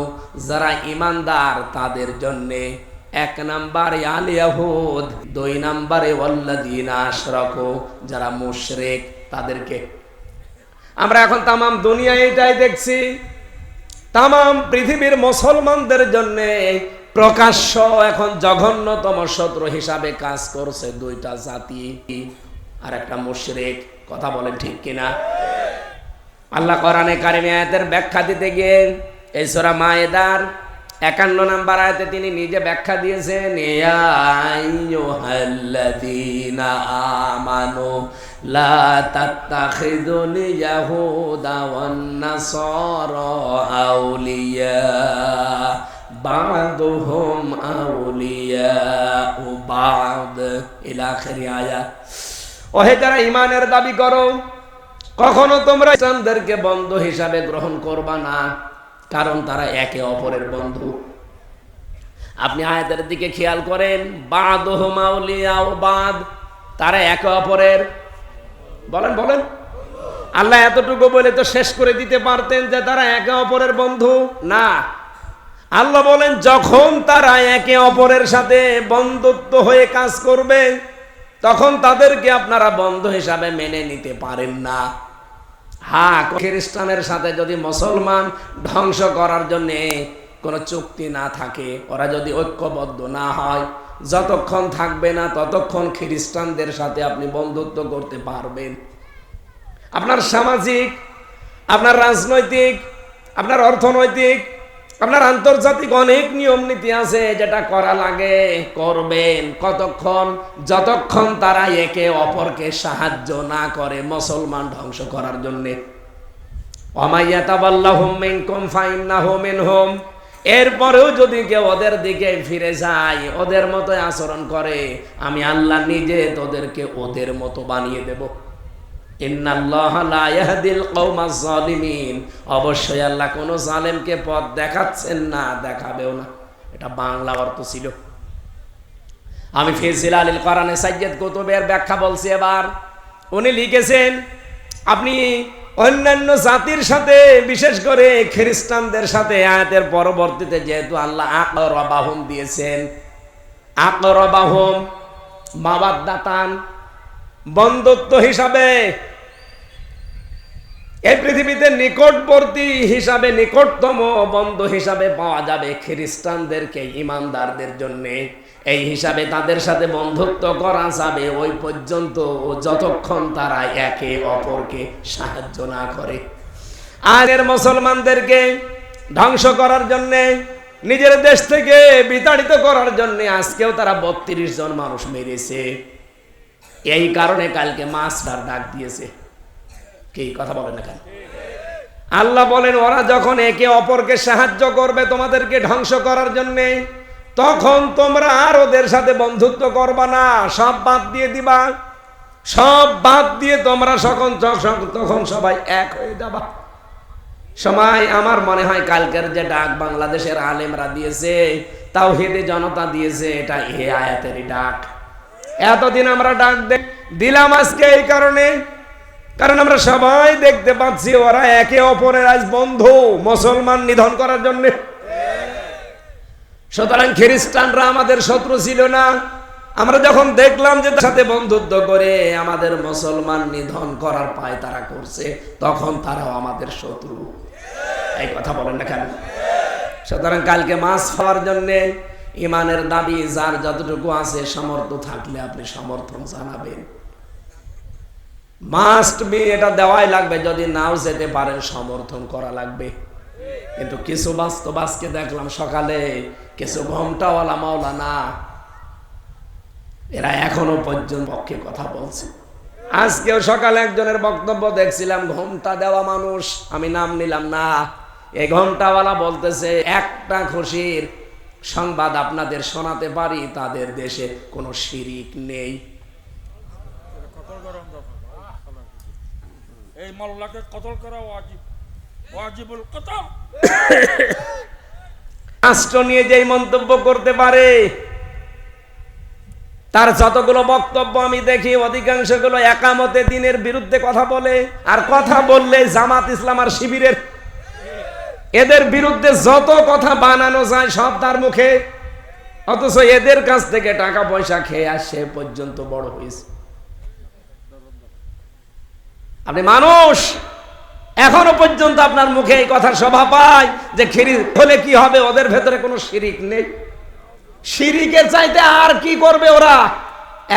S1: যারা ঈমানদার তাদের জন্যে। 1 নম্বরে আল ইয়াহুদ, 2 নম্বরে ওয়াল্লাযিনা আশরাকু, যারা মুশরিক তাদেরকে। আমরা এখন তাম দুনিয়ায় এটাই দেখছি, তাম পৃথিবীর মুসলমানদের জন্য প্রকাশ্য এখন জঘন্যতম শত্রু হিসাবে কাজ করছে 2টা জাতি আর একটা মুশরিক। কথা বলেন ঠিক কিনা? আল্লাহ কোরআনে কারিমে আয়াতের ব্যাখ্যা দিতে গিয়ে এই সূরা মায়েদার 51 নম্বর আয়াতে তিনি নিজে ব্যাখ্যা দিয়েছেন, ইয়া আইয়ুহাল্লাযীনা আমানু লা তাত্তাখিযুল ইয়াহুদা ওয়ান নাসারা আউলিয়া বাদুহুম আউলিয়াউ বাদ ইলা আখিরি আয়াত। ওহে যারা ঈমানের দাবি করো, কখনো তোমরা খ্রিস্টানদেরকে বন্ধু হিসাবে গ্রহণ করবা না, কারণ তারা একে অপরের বন্ধু। আপনি আয়াতের দিকে খেয়াল করেন, বাদুহুম আউলিয়াউ বাদ, তারা একে অপরের বলেন বলেন আল্লাহ এতটুকু বলে তো শেষ করে দিতে পারতেন যে তারা একে অপরের বন্ধু না। আল্লাহ বলেন যখন তারা একে অপরের সাথে বন্ধুত্ব হয়ে কাজ করবে, তখন তাদেরকে আপনারা বন্ধু হিসাবে মেনে নিতে পারেন না। হ্যাঁ, খ্রিস্টানের সাথে যদি মুসলমান ধ্বংস করার জন্য কোনো চুক্তি না থাকে, ওরা যদি ঐক্যবদ্ধ না হয়, যতক্ষণ থাকবে না ততক্ষণ খ্রিস্টানদের সাথে আপনি বন্ধুত্ব করতে পারবেন। আপনার সামাজিক, আপনার রাজনৈতিক, আপনার অর্থনৈতিক, আপনার আন্তর্জাতিক অনেক নিয়ম নীতি আছে, যেটা করা লাগে করবেন। কতক্ষণ? যতক্ষণ তারা একে অপরকে সাহায্য না করে মুসলমান ধ্বংস করার জন্য। ওয়ামাইয়াতাবাল্লাহুম মিনকুম ফাইন্নাহু মিনহুম, এরপরেও যদি কেউ ওদের দিকে ফিরে যায়, ওদের মতো আচরণ করে, আমি আল্লাহ নিজে তোদেরকে ওদের মতো বানিয়ে দেব। ইন্নাল্লাহা লা ইয়াহদিল কওমাজ জালিমিন, অবশ্যই আল্লাহ কোন জালেমকে পথ দেখাচ্ছেন না, দেখাবেও না। এটা বাংলা অর্থ ছিল। আমি ফি জিলালিল কোরআনে সাইয়্যিদ কুতুবের ব্যাখ্যা বলছি। এবার উনি লিখেছেন, আপনি অন্যান্য জাতির সাথে, বিশেষ করে খ্রিস্টানদের সাথে আয়াতের পরবর্তীতে যেহেতু আল্লাহ আকরাবাহুম দিয়েছেন, আকরাবাহুম মাওয়াদ্দাতান, বন্ধুত্ব হিসাবে, এই পৃথিবীতে নিকটবর্তী হিসাবে, নিকটতম বন্ধু হিসাবে পাওয়া যাবে খ্রিস্টানদেরকে ঈমানদারদের জন্য। এই হিসাবে তাদের সাথে বন্ধুত্ব করা যাবে ওই পর্যন্ত, যতক্ষণ তারা একে অপরকে সাহায্য না করে। আগের মুসলমানদেরকে ধ্বংস করার জন্য, নিজের দেশ থেকে বিতাড়িত করার জন্য আজকেও তারা ৩২ জন মানুষ মেরেছে। এই কারণে কালকে মাস্টার ডাক দিয়েছে। কি কথা বলেন না কেন? আল্লাহ বলেন ওরা যখন একে অপরকে সাহায্য করবে তোমাদেরকে ধ্বংস করার জন্য, তখন তোমরা আর ওদের সাথে বন্ধুত্ব করবা না, সব বাদ দিয়ে দিবা। সব বাদ দিয়ে তোমরা তখন সবাই এক হয়ে যাবা। সময় আমার মনে হয় কালকের যে ডাক বাংলাদেশের আলেমরা দিয়েছে, তাওহীদে জনতা দিয়েছে, এটা এই আয়াতেরই ডাক। এতদিন আমরা ডাক দিলাম আজকে এই কারণে, কারণ আমরা সবাই দেখতে পাচ্ছি ওরা একে অপরের আজ বন্ধু, মুসলমান নিধন করার জন্য। সুতরাং খ্রিস্টানরা আমাদের শত্রু ছিল না। আমরা যখন দেখলাম যে তার সাথে বন্ধুত্ব করে আমাদের মুসলমান নিধন করার পায় তারা করছে, তখন তারাও আমাদের শত্রু। এই কথা বলেন না কেন? সুতরাং কালকে মাছ খাওয়ার জন্যে ঈমানের দাবি যার যতটুকু আছে, সামর্থ্য থাকলে আপনি সমর্থন জানাবেন। মাস্ট বি, এটা দেওয়াই লাগবে। যদি নাও যেতে পারেন সমর্থন করা লাগবে। কিন্তু কিছু বাস্তব আজকে দেখলাম সকালে, কিছু ঘোমটাওয়ালা মাওলানা, এরা এখনো পর্যন্ত পক্ষে কথা বলছে। আজকেও সকালে একজনের বক্তব্য দেখছিলাম, ঘোমটা দেওয়া মানুষ, আমি নাম নিলাম না, এই ঘোমটাওয়ালা বলতেছে একটা খুশির সংবাদ আপনাদের শোনাতে পারি, তাদের দেশে কোনো শিরিক নেই।
S2: এই মোল্লাকে কতল করা ওয়াজিব, ওয়াজিবুল কতল।
S1: রাষ্ট্র নিয়ে যেই মন্তব্য করতে পারে, তার যতগুলো বক্তব্য আমি দেখি অধিকাংশগুলো একামতে দিনের বিরুদ্ধে কথা বলে, আর কথা বললে জামাত ইসলাম আর শিবিরের, এদের বিরুদ্ধে যত কথা বানানো যায় সব তার মুখে। অথচ এদের কাছ থেকে টাকা পয়সা খেয়ে আসে পর্যন্ত বড় হয়েছে। আপনি মানুষ, এখনো পর্যন্ত আপনার মুখে এই কথা শোভা পায় যে খিরি হলে কি হবে, ওদের ভেতরে কোনো শিরিক নেই। শিরিকের চাইতে আর কি করবে ওরা?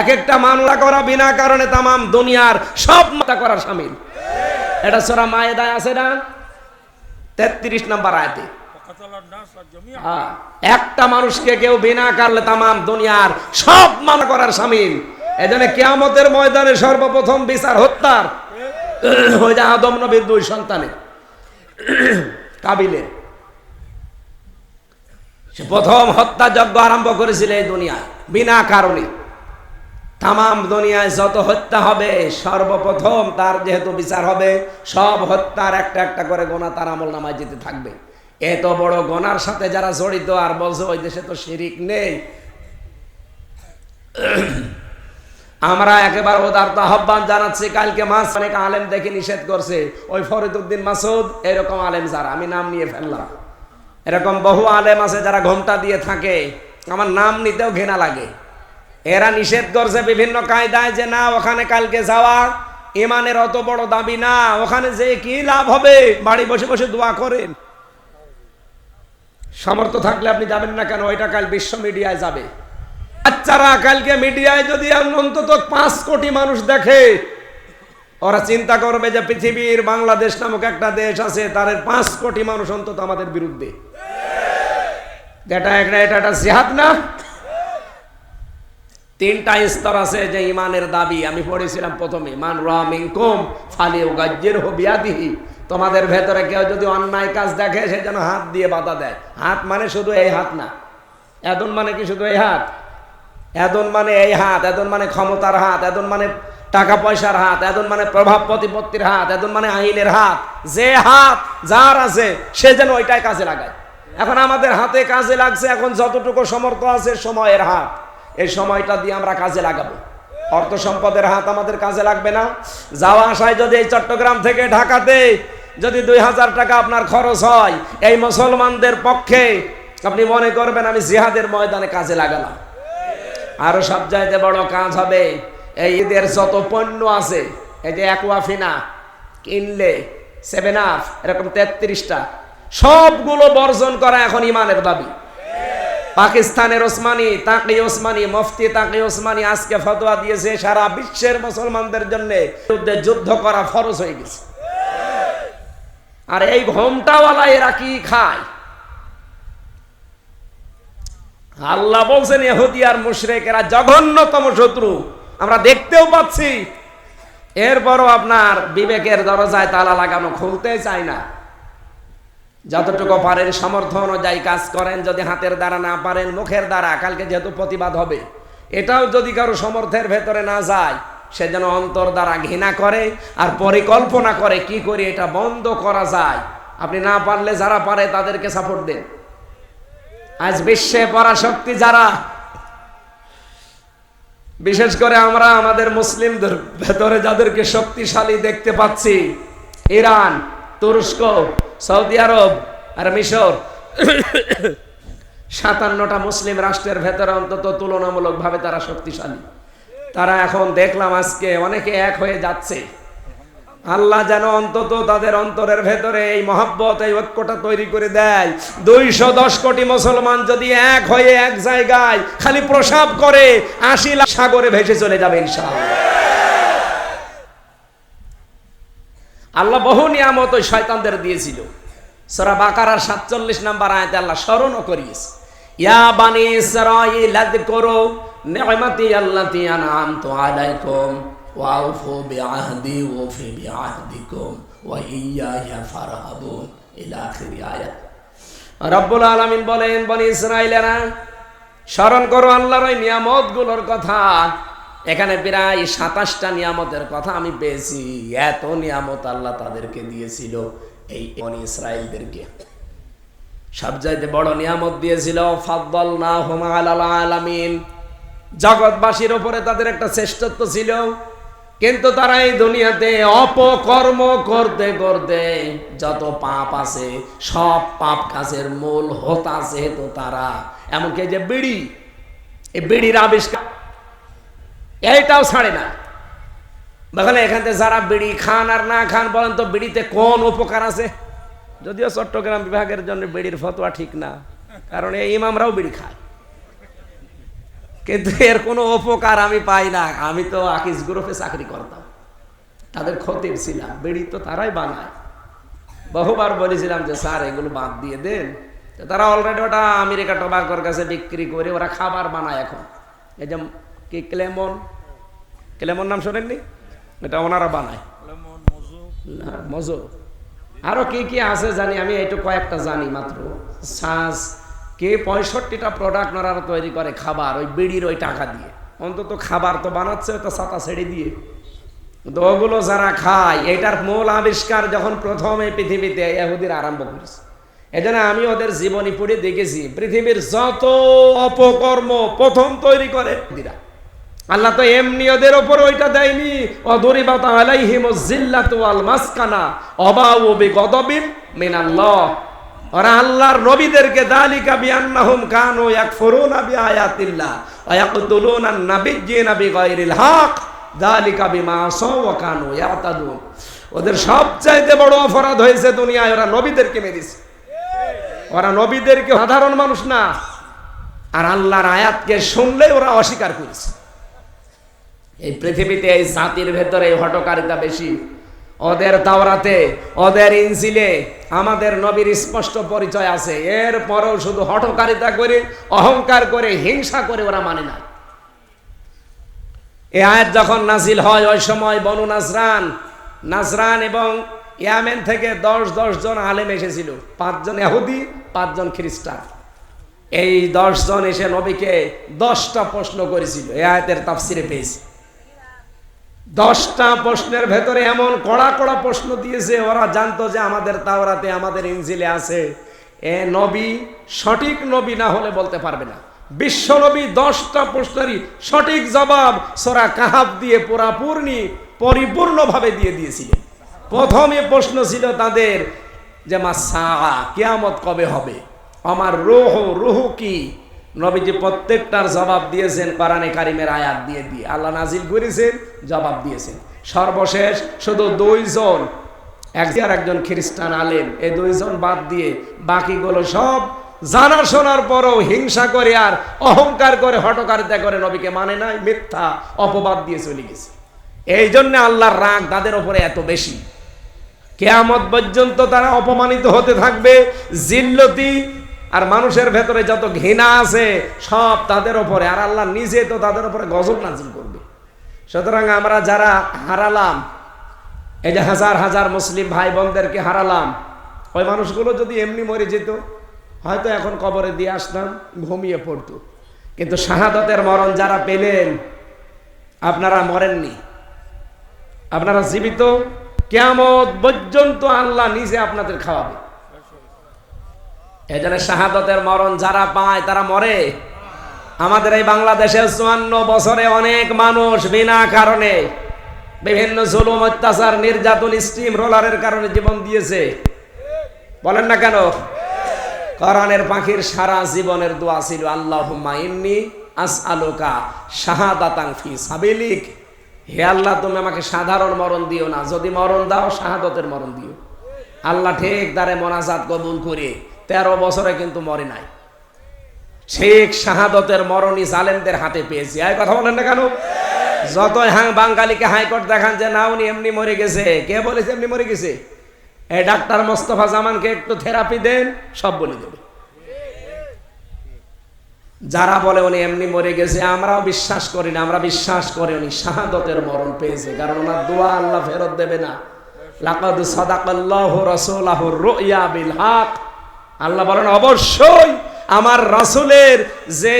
S1: এক একটা মামলা করা বিনা কারণে তামাম দুনিয়ার সব মামলা করার শামিল। এটা সূরা মায়েদায় আছে না, 33 নম্বর আয়াতে। একটা মানুষকে কেউ বিনা কারণে তামাম দুনিয়ার সব মামলা করার শামিল। এজন্য কিয়ামতের ময়দানে সর্বপ্রথম বিচার হত্যার, ওই যে আদম নবীর 2 সন্তানের, কাবিলের। সে প্রথম হত্যাযজ্ঞ আরম্ভ করেছিল এই দুনিয়ায় বিনা কারণে। তামাম দুনিয়ায় যত হত্যা হবে সর্বপ্রথম তার যেহেতু বিচার হবে, সব হত্যার একটা একটা করে গোনা তার আমলনামায় যেতে থাকবে। এত বড় গোনার সাথে যারা জড়িত আর বলছে ওই দেশে তো শিরিক নেই, আমরা একেবারে উদারতা আহ্বান জানাচ্ছি। কালকে মাস অনেক আলেম দেখে নিষেধ করছে, ওই ফরিদউদ্দিন মাসুদ এরকম আলেম যারা, আমি নাম নিয়ে ফেললাম, এরকম বহু আলেম আছে যারা ঘোমটা দিয়ে থাকে, আমার নাম নিতেও ঘৃণা লাগে। এরা নিষেধ করছে বিভিন্ন কায়দায় যে না ওখানে কালকে যাওয়া ইমানের অত বড় দাবি না, ওখানে যে কি লাভ হবে, বাড়ি বসে বসে দোয়া করেন। সামর্থ্য থাকলে আপনি যাবেন না কেন? ওইটা কাল বিশ্ব মিডিয়ায় যাবে। বাচ্চারা কালকে মিডিয়ায় যদি অন্তত 5 কোটি মানুষ দেখে, ওরা চিন্তা করবে যে পৃথিবীর বাংলাদেশ নামক একটা দেশ আছে, তার 5 কোটি মানুষ অন্তত আমাদের বিরুদ্ধে। এটা একটা জিহাদ না? 3টা স্তর আছে যে ইমানের দাবি। আমি পড়েছিলাম প্রথমে, মান রাআ মিনকুম ফালিয়ুগাজ্জিরহু বিয়াদিহি। তোমাদের ভেতরে কেউ যদি অন্যায় কাজ দেখে সে যেন হাত দিয়ে বাধা দেয়। হাত মানে শুধু এই হাত না, এদন মানে কি শুধু এই হাত? এদন মানে এই হাত, এদন মানে ক্ষমতার হাত, এদন মানে টাকা পয়সার হাত, এদন মানে প্রভাব প্রতিপত্তির হাত, এদন মানে আইনের হাত। যে হাত যার আছে সে যেন ওইটাই কাজে লাগায়। এখন আমাদের হাতে কাজে লাগছে, এখন যতটুকু সমর্থ আছে সময়ের হাত, এই সময়টা দিয়ে আমরা কাজে লাগাবো। অর্থ সম্পদের হাত আমাদের কাজে লাগবে না? যাওয়া আসায় যদি এই চট্টগ্রাম থেকে ঢাকাতে যদি 2000 টাকা আপনার খরচ হয়, এই মুসলমানদের পক্ষে আপনি মনে করবেন আমি জিহাদের ময়দানে কাজে লাগালাম। আরো সব চাইতে বড় কাজ হবে, এই ঈদের যত পণ্য আছে, এই যে অ্যাকুয়াফিনা কিনলে 7 আপ এরকম 33টা, সবগুলো বর্জন করা এখন ইমানের দাবি। পাকিস্তানের ওসমানী তাকি ওসমানী, মুফতি তাকি ওসমানী আজকে ফতোয়া দিয়েছে সারা বিশ্বের মুসলমানদের জন্য যুদ্ধ করা ফরজ হয়ে গেছে। আর এই ঘোমটাওয়ালা এরা কি খায়? আল্লাহ বলছেন ইহুদি আর মুশরিকেরা জঘন্যতম শত্রু, আমরা দেখতেও পাচ্ছি। এরপরও আপনার বিবেকের দরজায় তালা লাগানো, খুলতে চায় না। যতটুকু পারেন সামর্থ্য অনুযায়ী কাজ করেন। যদি হাতের দ্বারা না পারেন মুখের দ্বারা, কালকে যেহেতু প্রতিবাদ হবে, এটাও যদি কারো সমর্থের ভেতরে না যায়, সে যেন অন্তর দ্বারা ঘৃণা করে আর পরিকল্পনা করে কি করে এটা বন্ধ করা যায়। আপনি না পারলে যারা পারে তাদেরকে সাপোর্ট দেন। আজ বিশ্বে পরাশক্তি যারা, বিশেষ করে আমরা আমাদের মুসলিমদের ভেতরে যাদেরকে শক্তিশালী দেখতে পাচ্ছি, ইরান, তুরস্ক, সৌদি আরব আর মিশর, 57টা মুসলিম রাষ্ট্রের ভেতরে অন্তত তুলনামূলকভাবে তারা শক্তিশালী। তারা এখন দেখলাম আজকে অনেকে এক হয়ে যাচ্ছে। আল্লাহ যেন অন্তত তাদের অন্তরের ভেতরে এই মহব্বত, এই ঐক্যটা তৈরি করে দেয়। 210 কোটি মুসলমান যদি এক হয়ে এক জায়গায় খালি প্রসাব করে, 80 লাখ সাগরে ভেসে চলে যাবে ইনশাআল্লাহ। আল্লাহ বহু নিয়ামত ওই শয়তানদের দিয়েছিল। সূরা বাকারার 47 নম্বর আয়াতে আল্লাহ স্মরণও করিয়েছে, ইয়া বানি ইসরাঈল আযকুরু নি'মাতি আল্লাতী আন'আমতু আলাইকুম ওয়া আউফু বিআহদি ওয়াফি বিআহদিকুম ওয়া ইয়্যায়া ফারহাবুন ইলা আখির আয়াত। রব্বুল আলামিন বলেন, বনি ইসরাঈলেরা স্মরণ করো আল্লাহর ওই নিয়ামতগুলোর কথা। এখানে প্রায় 27টা নিয়ামতের কথা আমি পেয়েছি। এত নিয়ামত আল্লাহ তাদেরকে দিয়েছিল এই বনি ইসরাঈলদেরকে। সবচাইতে বড় নিয়ামত দিয়েছিল ফাদ্দালনাহুম আলাল আলামিন, জগৎবাসীর উপরে তাদের একটা শ্রেষ্ঠত্ব ছিল। কিন্তু তারা এই দুনিয়াতে অপকর্ম করতে করতে যত পাপ আছে সব পাপ কাজের মূল হোতা যেহেতু তারা, এমনকি যে বিড়ি, এই বিড়ির আবিষ্কার এইটাও ছাড়ে না। দেখেন এখান থেকে যারা বিড়ি খান আর না খান, বলেন তো বিড়িতে কোন উপকার আছে? যদিও চট্টগ্রাম বিভাগের জন্য বিড়ির ফতোয়া ঠিক না, কারণ এই ইমামরাও বিড়ি খায়, কিন্তু এর কোনো উপকার আমি পাই না। আমি তো আকিজ গ্রুপে চাকরি করতাম, তাদের খতিব ছিলাম। বিড়ি তো তারাই বানায়। বহুবার বলেছিলাম যে স্যার এগুলো বাদ দিয়ে দেন। তারা অলরেডি ওটা আমেরিকা টোবাকোর কাছে বিক্রি করে ওরা খাবার বানায় এখন। এই যে কি ক্লেমন, ক্লেমন নাম শোনেননি? এটা ওনারা বানায়, মজো, আরো কি কি আছে জানি আমি, এইটু কয়েকটা জানি মাত্র। সাজ, কে 65টা প্রোডাক্ট ওনারা তৈরি করে খাবার, ওই বিড়ির ওই টাকা দিয়ে। অন্তত খাবার তো বানাচ্ছে তো ছাতা ছেড়ে দিয়ে। কিন্তু ওগুলো যারা খায়, এটার মূল আবিষ্কার যখন প্রথম এই পৃথিবীতে ইহুদিরা আরম্ভ করেছে। এজন্য আমি ওদের জীবনী পড়ে দেখেছি, পৃথিবীর যত অপকর্ম প্রথম তৈরি করে ইহুদিরা। আল্লাহ তো এমনি ওদের ওপর ওইটা দেয়নি, অদরিবাত আলাইহিমুজ জিল্লাতু ওয়াল মাসকানা অবাউ বিগদাবিন মিনাল্লাহ। ওরা আল্লাহর নবীদেরকে দালিকা বিআন্নাহুম কানু ইয়াকফুরুনা বিআয়াতিল্লাহ ওয়া ইয়াকতুলুনা আন-নাবিয়্যিনা বিগাইরিল হক দালিকা বিমা আসাউ ওয়া কানু ইয়াতাদুন। ওদের সবচাইতে বড় অপরাধ হয়েছে দুনিয়ায়, ওরা নবীদেরকে মেরেছে। ওরা নবীদেরকে সাধারণ মানুষ না, আর আল্লাহর আয়াতকে শুনলে ওরা অস্বীকার করেছে। এই পৃথিবীতে এই জাতির ভেতরে হটকারিতা বেশি। ওদের তাওরাতে, ওদের ইনজিলে আমাদের নবীর স্পষ্ট পরিচয় আছে, এর পরেও শুধু হটকারিতা করে, অহংকার করে, হিংসা করে ওরা মানে না। এই আয়াত যখন নাজিল হয় ওই সময় বনু নাজরান এবং ইয়ামেন থেকে 10 জন আলেম এসেছিল, 5 জন ইহুদি, 5 জন খ্রিস্টান। এই 10 জন এসে নবীকে 10টা প্রশ্ন করেছিল। এই আয়াতের তাফসিরে পেয়েছি 10টা প্রশ্নের ভেতরে এমন কড়া কড়া প্রশ্ন দিয়েছে, ওরা জানতো যে আমাদের তাওরাতে, আমাদের ইনজিলে আছে, এ নবী সঠিক নবী না হলে বলতে পারবে না। বিশ্ব নবী 10টা প্রশ্নেরই সঠিক জবাব সূরা কাহাফ দিয়ে পরিপূর্ণভাবে দিয়ে দিয়েছিলেন। প্রথমে প্রশ্ন ছিল তাদের যে মাসআ, কিয়ামত কবে হবে, আমার রূহ কি। নবীজি প্রত্যেকটার জবাব দিয়েছেন কোরআনে কারিমের আয়াত দিয়ে দিয়ে, আল্লাহ নাজিল করেছেন, জবাব দিয়েছেন। সর্বশেষ শুধু 2 জন, একজন খ্রিস্টান আলেম, এই 2 জন বাদ দিয়ে বাকিগুলো সব জানা শোনার পরও হিংসা করে আর অহংকার করে, হটকারিতা করে নবীকে মানে নাই, মিথ্যা অপবাদ দিয়ে চলে গেছে। এই জন্য আল্লাহর রাগ তাদের উপরে এত বেশি। কিয়ামত পর্যন্ত তারা অপমানিত হতে থাকবে। জিল্লতি আর মানুষের ভেতরে যত ঘৃণা আছে সব তাদের উপরে, আর আল্লাহ নিজে তো তাদের উপরে গজব নাজিল করবে। সুতরাং আমরা যারা হারালাম, এই যে হাজার হাজার মুসলিম ভাই বোনদেরকে হারালাম, ওই মানুষগুলো যদি এমনি মরে যেত, হয়তো এখন কবরে দিয়ে আসতাম, ঘুমিয়ে পড়তো। কিন্তু শাহাদাতের মরণ যারা পেলেন, আপনারা মরেননি, আপনারা জীবিত। কিয়ামত পর্যন্ত আল্লাহ নিজে আপনাদের খাওয়াবে। এজন্য শাহাদাতের মরণ যারা পায় তারা মরে। আমাদের এই বাংলাদেশে 54 বছরে অনেক মানুষ বিনা কারণে বিভিন্ন জুলুম, অত্যাচার, নির্যাতন, স্টিম রোলারের কারণে জীবন দিয়েছে। বলেন না কেন? কোরআনের পাখির সারা জীবনের দোয়া ছিল, আল্লাহুম্মা ইন্নী আসআলুকা শাহাদাতান ফি সাবিলিক। হে আল্লাহ, তুমি আমাকে সাধারণ মরণ দিও না, যদি মরণ দাও শাহাদাতের মরণ দিও। আল্লাহ ঠিক তারে মোনাজাত কবুল করে 13 বছরে কিন্তু মরে নাই। ঠিক শাহাদাতের মরণই জালেমদের হাতে পেয়েছি। এই কথা বলেন না কেন? যতই বাঙালিকে হাইকোর্ট দেখান যে না উনি এমনি মরে গেছে, কে বলেছে এমনি মরে গেছে? এই ডাক্তার মোস্তফা জামানকে একটু থেরাপি দেন, সব বলে দেবে। যারা বলে উনি এমনি মরে গেছে, আমরাও বিশ্বাস করি না। আমরা বিশ্বাস করি উনি শাহাদাতের মরণ পেয়েছে, কারণ ওনার দোয়া আল্লাহ ফেরত দেবে না। লাকাদ সাদাকাল্লাহু রাসূলাহুর রুয়া বিল হক। আল্লাহ বলেন অবশ্যই আমার রাসূলের যে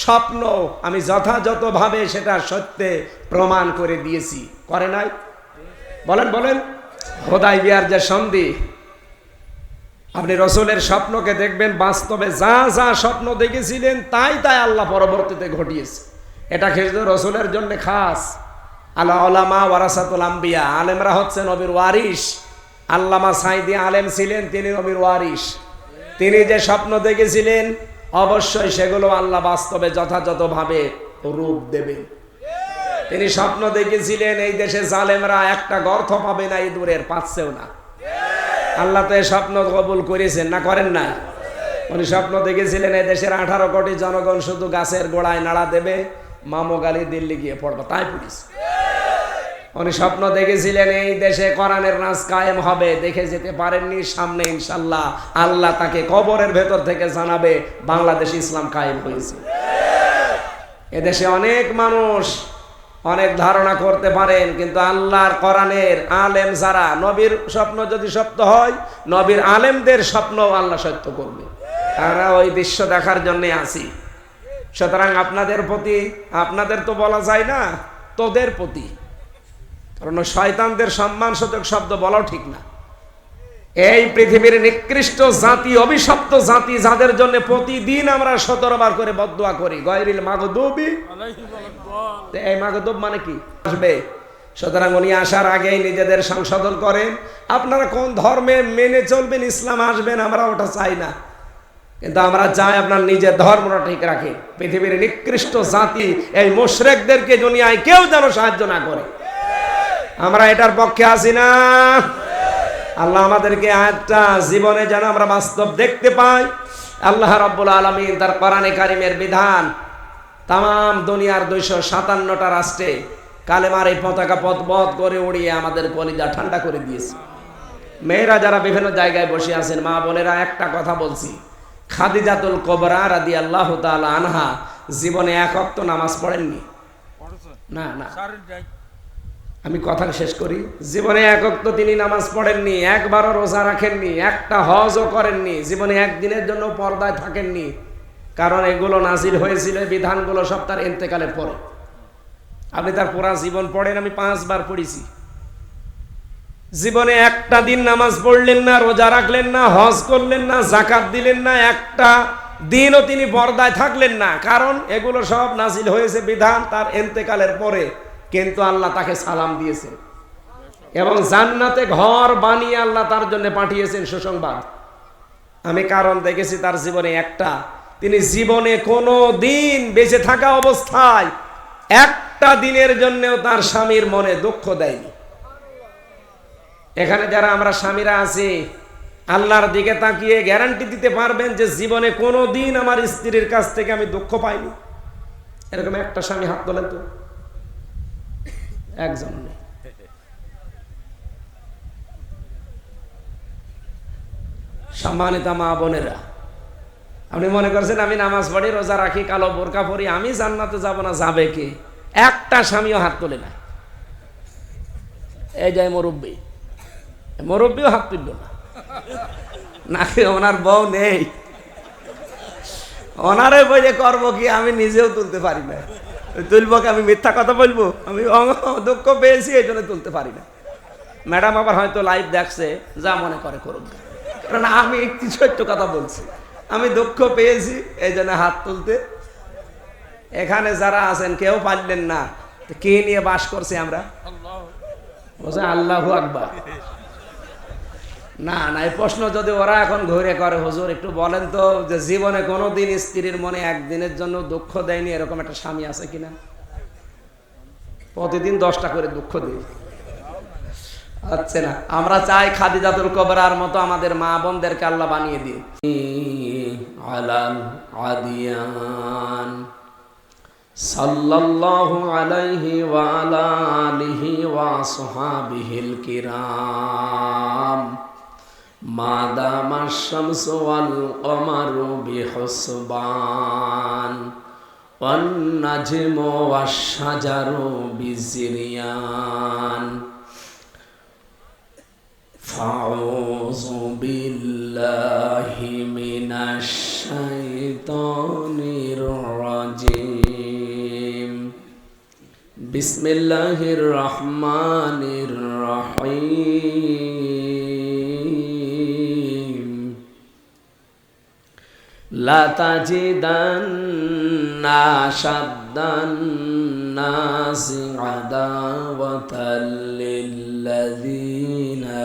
S1: স্বপ্ন আমি যথাযথভাবে সেটা সত্যে প্রমাণ করে দিয়েছি। করে নাই? বলেন বলেন। হুদায়বিয়ার যে সন্ধি, আপনি রাসূলের স্বপ্নকে দেখবেন, বাস্তবে যা যা স্বপ্ন দেখেছিলেন তাই তাই আল্লাহ পরবর্তীতে ঘটিয়েছে। এটা কিন্তু রাসূলের জন্য খাস। আল উলামা ওয়ারাসাতুল আম্বিয়া, আলেমরা হচ্ছে নবীর ওয়ারিস। আল্লামা সাঈদী আলেম ছিলেন, তিনি নবীর ওয়ারিস। তিনি যে স্বপ্ন দেখেছিলেন অবশ্যই সেগুলো আল্লাহ বাস্তবে যথাযথভাবে রূপ দেবেন। তিনি স্বপ্ন দেখেছিলেন এই দেশে জালেমরা একটা গর্ত পাবে না, ইঁদুরের পাচ্ছেও না। আল্লাহ তো এই স্বপ্ন কবুল করেছেন না, করেন না? উনি স্বপ্ন দেখেছিলেন এই দেশের 18 কোটি জনগণ শুধু গাছের গোড়ায় নাড়া দেবে, মামু গালি দিল্লি গিয়ে পড়বে, তাই পড়েছে। উনি স্বপ্ন দেখেছিলেন এই দেশে কোরআনের রাজ কায়েম হবে, দেখে যেতে পারেননি। সামনে ইনশাআল্লাহ আল্লাহ তাকে কবরের ভেতর থেকে জানাবে বাংলাদেশ ইসলাম কায়েম হয়েছে। এদেশে অনেক মানুষ অনেক ধারণা করতে পারেন, কিন্তু আল্লাহর কোরআনের আলেম যারা, নবীর স্বপ্ন যদি সত্য হয়, নবীর আলেমদের স্বপ্ন আল্লাহ সত্য করবে। আমরা ওই দৃশ্য দেখার জন্য আসি। সুতরাং আপনাদের প্রতি, আপনাদের তো বলা যায় না, তোদের প্রতি, কারণ শয়তানদের সম্মানসূচক শব্দ বলাও ঠিক না। এই পৃথিবীর নিকৃষ্ট জাতি, অভিশপ্ত জাতি, যাদের জন্য প্রতিদিন আমরা 17 বার করে বদদুয়া করি, গায়রিল মাগদুবি
S2: আলাইহিম ওয়ালাদ-দাল।
S1: এই মাগদুব মানে কি আসবে। সুতরাং উনি আসার আগেই নিজেদের সংশোধন করেন। আপনারা কোন ধর্মে মেনে চলবেন, ইসলাম আসবেন, আমরা ওটা চাই না, কিন্তু আমরা চাই আপনার নিজের ধর্মটা ঠিক রাখে। পৃথিবীর নিকৃষ্ট জাতি এই মুশরিকদেরকে দুনিয়ায় কেউ যেন সাহায্য না করে, আমরা এটার পক্ষে আছি না। আল্লাহ আমাদেরকে আয়াতটা জীবনে যেন আমরা বাস্তব দেখতে পাই। আল্লাহ রাব্বুল আলামিন তার কোরআনে কারিমের বিধান তাম দুনিয়ার 257টা রাষ্ট্রে কালেমার এই পতাকা পথ করে উড়িয়ে আমাদের কলিজা ঠান্ডা করে দিয়েছে। মেয়েরা যারা বিভিন্ন জায়গায় বসে আছেন, মা বোনেরা, একটা কথা বলছি, খাদিজাতুল কুবরা রাদিয়াল্লাহু তাআলা আনহা জীবনে এক ওয়াক্ত নামাজ পড়েননি।
S2: পড়েছেন?
S1: না না,
S2: সারের যাই।
S1: আমি কথা শেষ করি। জীবনে এক ওয়াক্ত তিনি নামাজ পড়েননি, একবারও রোজা রাখেননি, একটা হজও করেননি, জীবনে একদিনের জন্য পর্দায় থাকেননি। কারণ এগুলো নাজিল হয়েছিল, বিধানগুলো সব তার ইন্তেকালের পরে। আপনি তার পুরা জীবন পড়েন, আমি 5 বার পড়েছি। জীবনে একটা দিন নামাজ পড়লেন না, রোজা রাখলেন না, হজ করলেন না, যাকাত দিলেন না, একটা দিনও তিনি পর্দায় থাকলেন না। কারণ এগুলো সব নাজিল হয়েছে বিধান তার ইন্তেকালের পরে। কিন্তু আল্লাহ তাকে সালাম দিয়েছেন এবং জান্নাতে ঘর বানিয়ে আল্লাহ তার জন্য পাঠিয়েছেন সুসংবাদ। আমি কারণ দেখেছি তার জীবনে একটা, তিনি জীবনে কোনো দিন বেঁচে থাকা অবস্থায় একটা দিনের জন্যও তার স্বামীর মনে দুঃখ দেয়নি। এখানে যারা আমরা স্বামীরা আছি, আল্লাহর দিকে তাকিয়ে গ্যারান্টি দিতে পারবেন যে জীবনে কোনো দিন আমার স্ত্রীর কাছ থেকে আমি দুঃখ পাইনি। এরকম একটা স্বামী হাত তোলেন তো, একজন নেই। সম্মানিত মা বোনেরা, আপনি মনে করছেন আমি নামাজ পড়ি, রোজা রাখি, কালো বোরকা পরি, আমি জান্নাতে যাব না, যাবে কে? একটা স্বামীও হাত তোলে না। এই যায় মুরব্বী, মুরব্বীও হাত তুলল না, নাকি ওনার বউ নেই? ওনারে বইলে করবো কি, আমি নিজেও তুলতে পারি না। তুলবো কি? আমি মিথ্যা কথা বলবো? আমি দুঃখ পেয়েছি এই জন্য তুলতে পারি না। ম্যাডাম আবার হয়তো লাইভ দেখছে, যা মনে করে করুক, কারণ আমি কিছু একটু কথা বলছি। আমি দুঃখ পেয়েছি এই জন্য হাত তুলতে। এখানে যারা আছেন কেউ পারলেন না, কে নিয়ে বাস করছি আমরা? বলছে আল্লাহু আকবার। না না, এই প্রশ্ন যদি ওরা এখন ঘুরে করে, হুজুর একটু বলেন তো যে জীবনে কোনোদিন স্ত্রীর মনে একদিনের জন্য দুঃখ দেয়নি এরকম একটা স্বামী আছে কিনা? প্রতিদিন 10টা করে দুঃখ দিই, হচ্ছে না। আমরা চাই খাদিজাতুল কুবরার মতো আমাদের মা বোনদেরকে আল্লাহ বানিয়ে দিন। আলাল আদিয়ান সাল্লাল্লাহু আলাইহি ওয়া আলা আলিহি ওয়া আসহাবিহিল কিরাম মাদামাশ শামসু ওয়াল কমারু বিহুসবান ওয়ান নাজমু ওয়াশ শাজারু বিজিরিয়ান ফাউযু বিল্লাহি মিনাশ শাইতানির রাজিম বিসমিল্লাহির রহমানির রহিম লা তাজিদান্না আশাদ্দান নাসি আদাওয়াতাল লিল্লাযীনা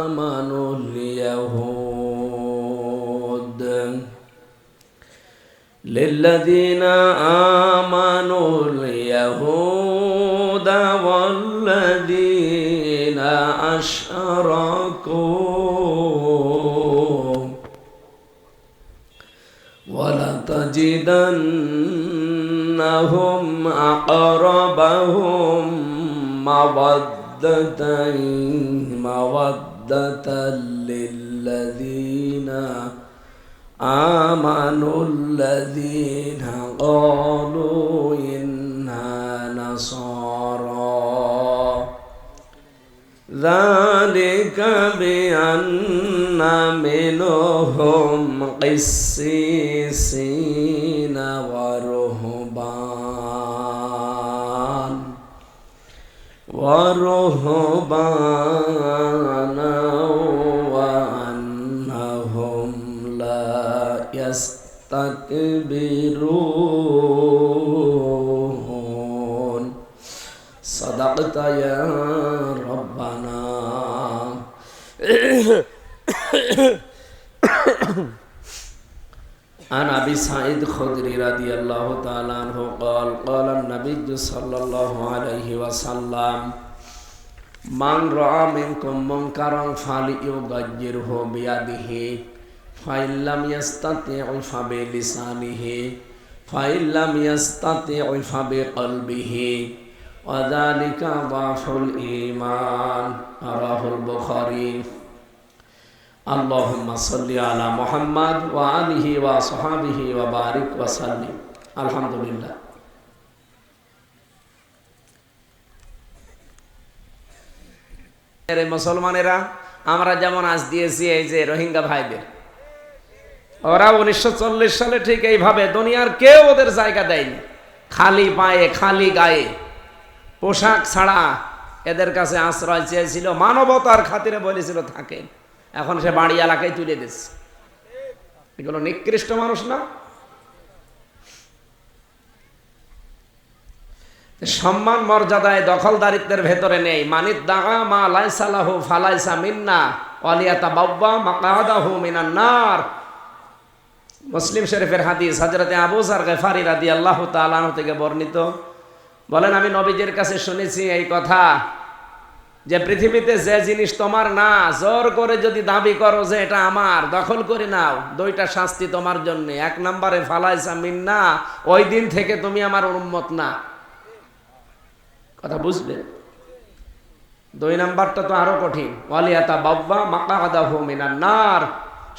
S1: আমানুল ইয়াহুদ লিল্লাযীনা আমানুল ইয়াহুদা ওয়াল্লাযীনা আশরাকু وَلَتَجِدَنَّهُمْ أَقْرَبَهُمْ مَوَدَّةً لِلَّذِينَ آمَنُوا الَّذِينَ قَالُوا إِنَّا نَصَارَى ذَلِكَ بِأَنَّ مِنْهُمْ ورهبانا وأنهم لا يستكبرون صدقت يا ربنا. عن أبي سعيد الخدري رضي الله تعالى عنه قال قال النبي صلى الله عليه وسلم من رأى منكم منكرا فليغيره بيده فإن لم يستطع فبلسانه فإن لم يستطع فبقلبه وذلك ضعف الإيمان رواه البخاري. اللهم صل على محمد وآله وصحبه وبارك وسلم. الحمد لله. মুসলমানেরা আমরা যেমন আজ দিয়েছি এই যে রোহিঙ্গা ভাইদের, ওরা 1940 সালে ঠিক এইভাবে দুনিয়ার কেউ ওদের জায়গা দেয়নি, খালি পায়ে খালি গায়ে পোশাক ছাড়া এদের কাছে আশ্রয় চেয়েছিল, মানবতার খাতিরে বলেছিল থাকেন। এখন সে বাড়ি এলাকায় তুলে দিচ্ছে। এগুলো নিকৃষ্ট মানুষ না? সম্মান মর্যাদায় দখলদারিত্বের ভেতরে নেই। মানিদ দাগা মা লাইসা লাহু ফালাইসা মিন্না ওয়ালিয়াতাবাওয়া মাকআদাহু মিনান নার। মুসলিম শরীফের হাদিস, হযরতে আবু যর গফারি রাদিয়াল্লাহু তাআলা আনহু থেকে বর্ণিত। বলেন, আমি নবীজির কাছে শুনেছি এই কথা যে পৃথিবীতে যে জিনিস তোমার না, জোর করে যদি দাবি করো যে এটা আমার, দখল করে নাও, দুইটা শাস্তি তোমার জন্য। এক নম্বরে ফালাইসা মিন্না, ওই দিন থেকে তুমি আমার উম্মত না। কথা বুঝলে? দুই নাম্বারটা তো আরো কঠিন, ওয়ালিয়াতাবাওয়া মাকআদাহু মিনান নার,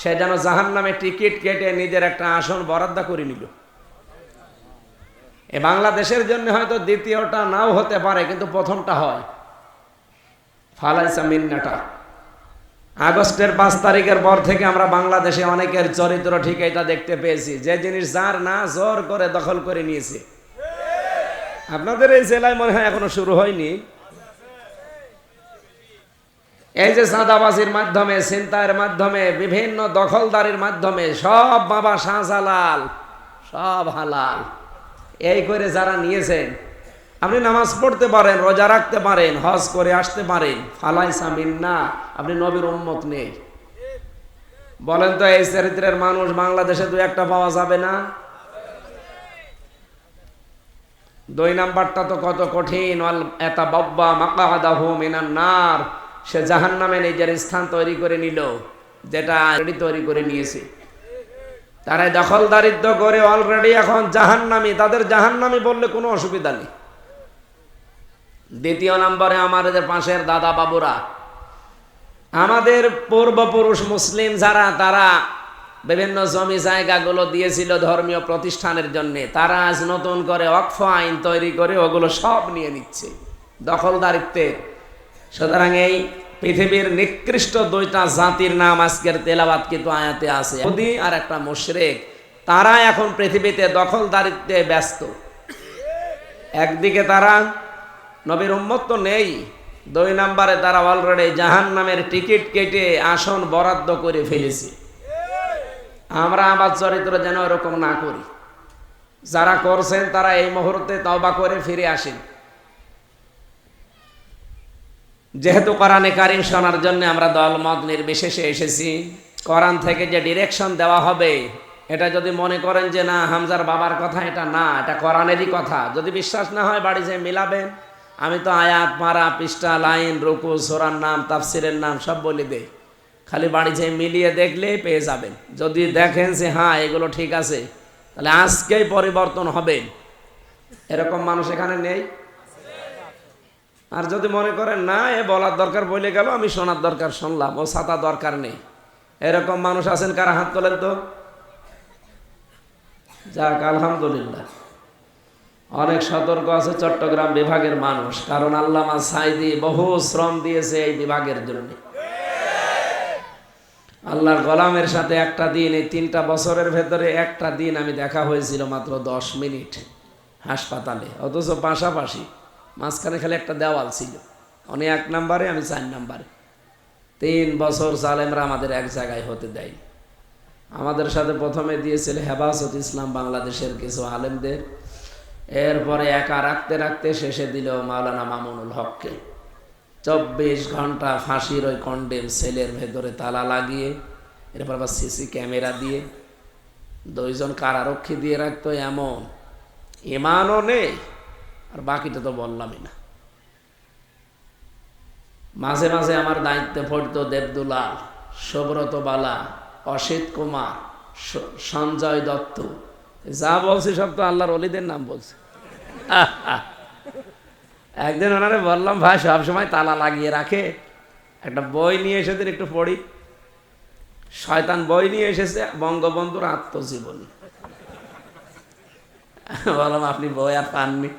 S1: সে যেন জাহান্নামে টিকিট কেটে নিজের একটা আসন বরাদ্দ করে নিল। এ বাংলাদেশের জন্য হয়তো দ্বিতীয়টা নাও হতে পারে, কিন্তু প্রথমটা হয় ফালাইসা মিন্নাটা। আগস্টের 5 তারিখের পর থেকে আমরা বাংলাদেশে অনেকের চরিত্র ঠিক এটা দেখতে পেয়েছি, যে জিনিস যার না জোর করে দখল করে নিয়েছে। আপনাদের এই জেলায় মনে হয় এখনো শুরু হয়নি। এই যে চাঁদাবাজির মাধ্যমে, ছিনতাইয়ের মাধ্যমে, বিভিন্ন দখলদারির মাধ্যমে সব বাবা শাহজালাল, সব হালাল, এই করে যারা নিয়েছেন, আপনি নামাজ পড়তে পারেন, রোজা রাখতে পারেন, হজ করে আসতে পারেন, ফালাইসা মিন্না, আপনি নবীর উম্মত নেই। বলেন তো এই চরিত্রের মানুষ বাংলাদেশে 2-1টা পাওয়া যাবে না? দুই নাম্বারটা তো কত কঠিন, ওয়ালিয়াতাবাওয়া মাকআদাহু মিনান নার, সে জাহান্নামে নিজের স্থান তৈরি করে নিল, যেটা অলরেডি তৈরি করে নিয়েছে। তারা দখলদারিত্ব করে অলরেডি এখন জাহান্নামী, তাদের জাহান্নামী বললে কোনো অসুবিধা নেই। দ্বিতীয় নম্বরে আমাদের পাশের দাদা বাবুরা, আমাদের পূর্বপুরুষ মুসলিম যারা, তারা বিভিন্ন জমি জায়গাগুলো দিয়েছিল ধর্মীয় প্রতিষ্ঠানের জন্য, তারা আজ নতুন করে ওয়াকফ আইন তৈরি করে ওগুলো সব নিয়ে নিচ্ছে দখলদারিত্বের। সুতরাং এই পৃথিবীর নিকৃষ্ট 2টা জাতির নাম আজকের তেলাওয়াত কিন্তু আয়াতে আছে, ইহুদি আর একটা মুশরিক। তারা এখন পৃথিবীতে দখলদারিত্বে ব্যস্ত। একদিকে তারা নবীর উম্মত তো নেই, 2 নম্বরে তারা অলরেডি জাহান্নামের টিকিট কেটে আসন বরাদ্দ করে ফেলেছে। আমরা আবার চরিত্র যেন এরকম না করি। যারা করছেন তারা এই মুহূর্তে তওবা করে ফিরে আসেন। যেহেতু কোরআনে কারীম শোনার জন্য আমরা দলমত নির্বিশেষে এসেছি, কোরআন থেকে যে ডিরেকশন দেওয়া হবে, এটা যদি মনে করেন যে না হামজার বাবার কথা, এটা না, এটা কোরআনেরই কথা, যদি বিশ্বাস না হয় বাড়ি যেয়ে মিলাবেন। আমি তো আয়াত, পারা, পৃষ্ঠা, লাইন, রুকু, সূরার নাম, তাফসিরের নাম সব বলে দেই, খালি বাড়ি যেয়ে মিলিয়ে দেখলেই পেয়ে যাবেন। যদি দেখেন যে হ্যাঁ এগুলো ঠিক আছে, তাহলে আজকেই পরিবর্তন হবে। এরকম মানুষ এখানে নেই? আর যদি মনে করেন না এ বলার দরকার বলে গেল, আমি শোনার দরকার শুনলাম, ও ছাতা দরকার নেই, এরকম মানুষ আছেন কারা? হাত তোলেন তো। যাক, আলহামদুলিল্লাহ। অনেক সতর্ক আছে চট্টগ্রাম বিভাগের মানুষ, কারণ আল্লামা সাইদি বহু শ্রম দিয়েছে এই বিভাগের জন্য। আল্লাহর গোলামের সাথে একটা দিন, এই 3টা বছরের ভেতরে একটা দিন আমি দেখা হয়েছিল মাত্র 10 মিনিট হাসপাতালে, অথচ পাশাপাশি, মাঝখানে খালি একটা দেওয়াল ছিল। উনি 1 নম্বরে, আমি 4 নম্বরে। 3 বছর জালেমরা আমাদের এক জায়গায় হতে দেয়। আমাদের সাথে প্রথমে দিয়েছিল হেফাজত ইসলাম বাংলাদেশের কিছু আলেমদের, এরপরে একা রাখতে রাখতে শেষে দিল মাওলানা মামুনুল হককে। 24 ঘন্টা ফাঁসির ওই কন্ডেম সেলের ভেতরে তালা লাগিয়ে, এরপর আবার সিসি ক্যামেরা দিয়ে 2 জন কারারক্ষী দিয়ে রাখতো। এমন ইমানও নেই, আর বাকিটা তো বললামই না। মাঝে মাঝে আমার দায়িত্বে পড়তো দেবদুলাল, সুব্রত বালা, অসিত কুমার, সঞ্জয় দত্ত। যা বলছি সব তো আল্লাহর ওলিদের নাম বলছে। একদিন ওনারে বললাম, ভাই সবসময় তালা লাগিয়ে রাখে, একটা বই নিয়ে এসে দিন একটু পড়ি। শয়তান বই নিয়ে এসেছে, বঙ্গবন্ধুর আত্মজীবনী। বললাম আপনি বই আর পাননি,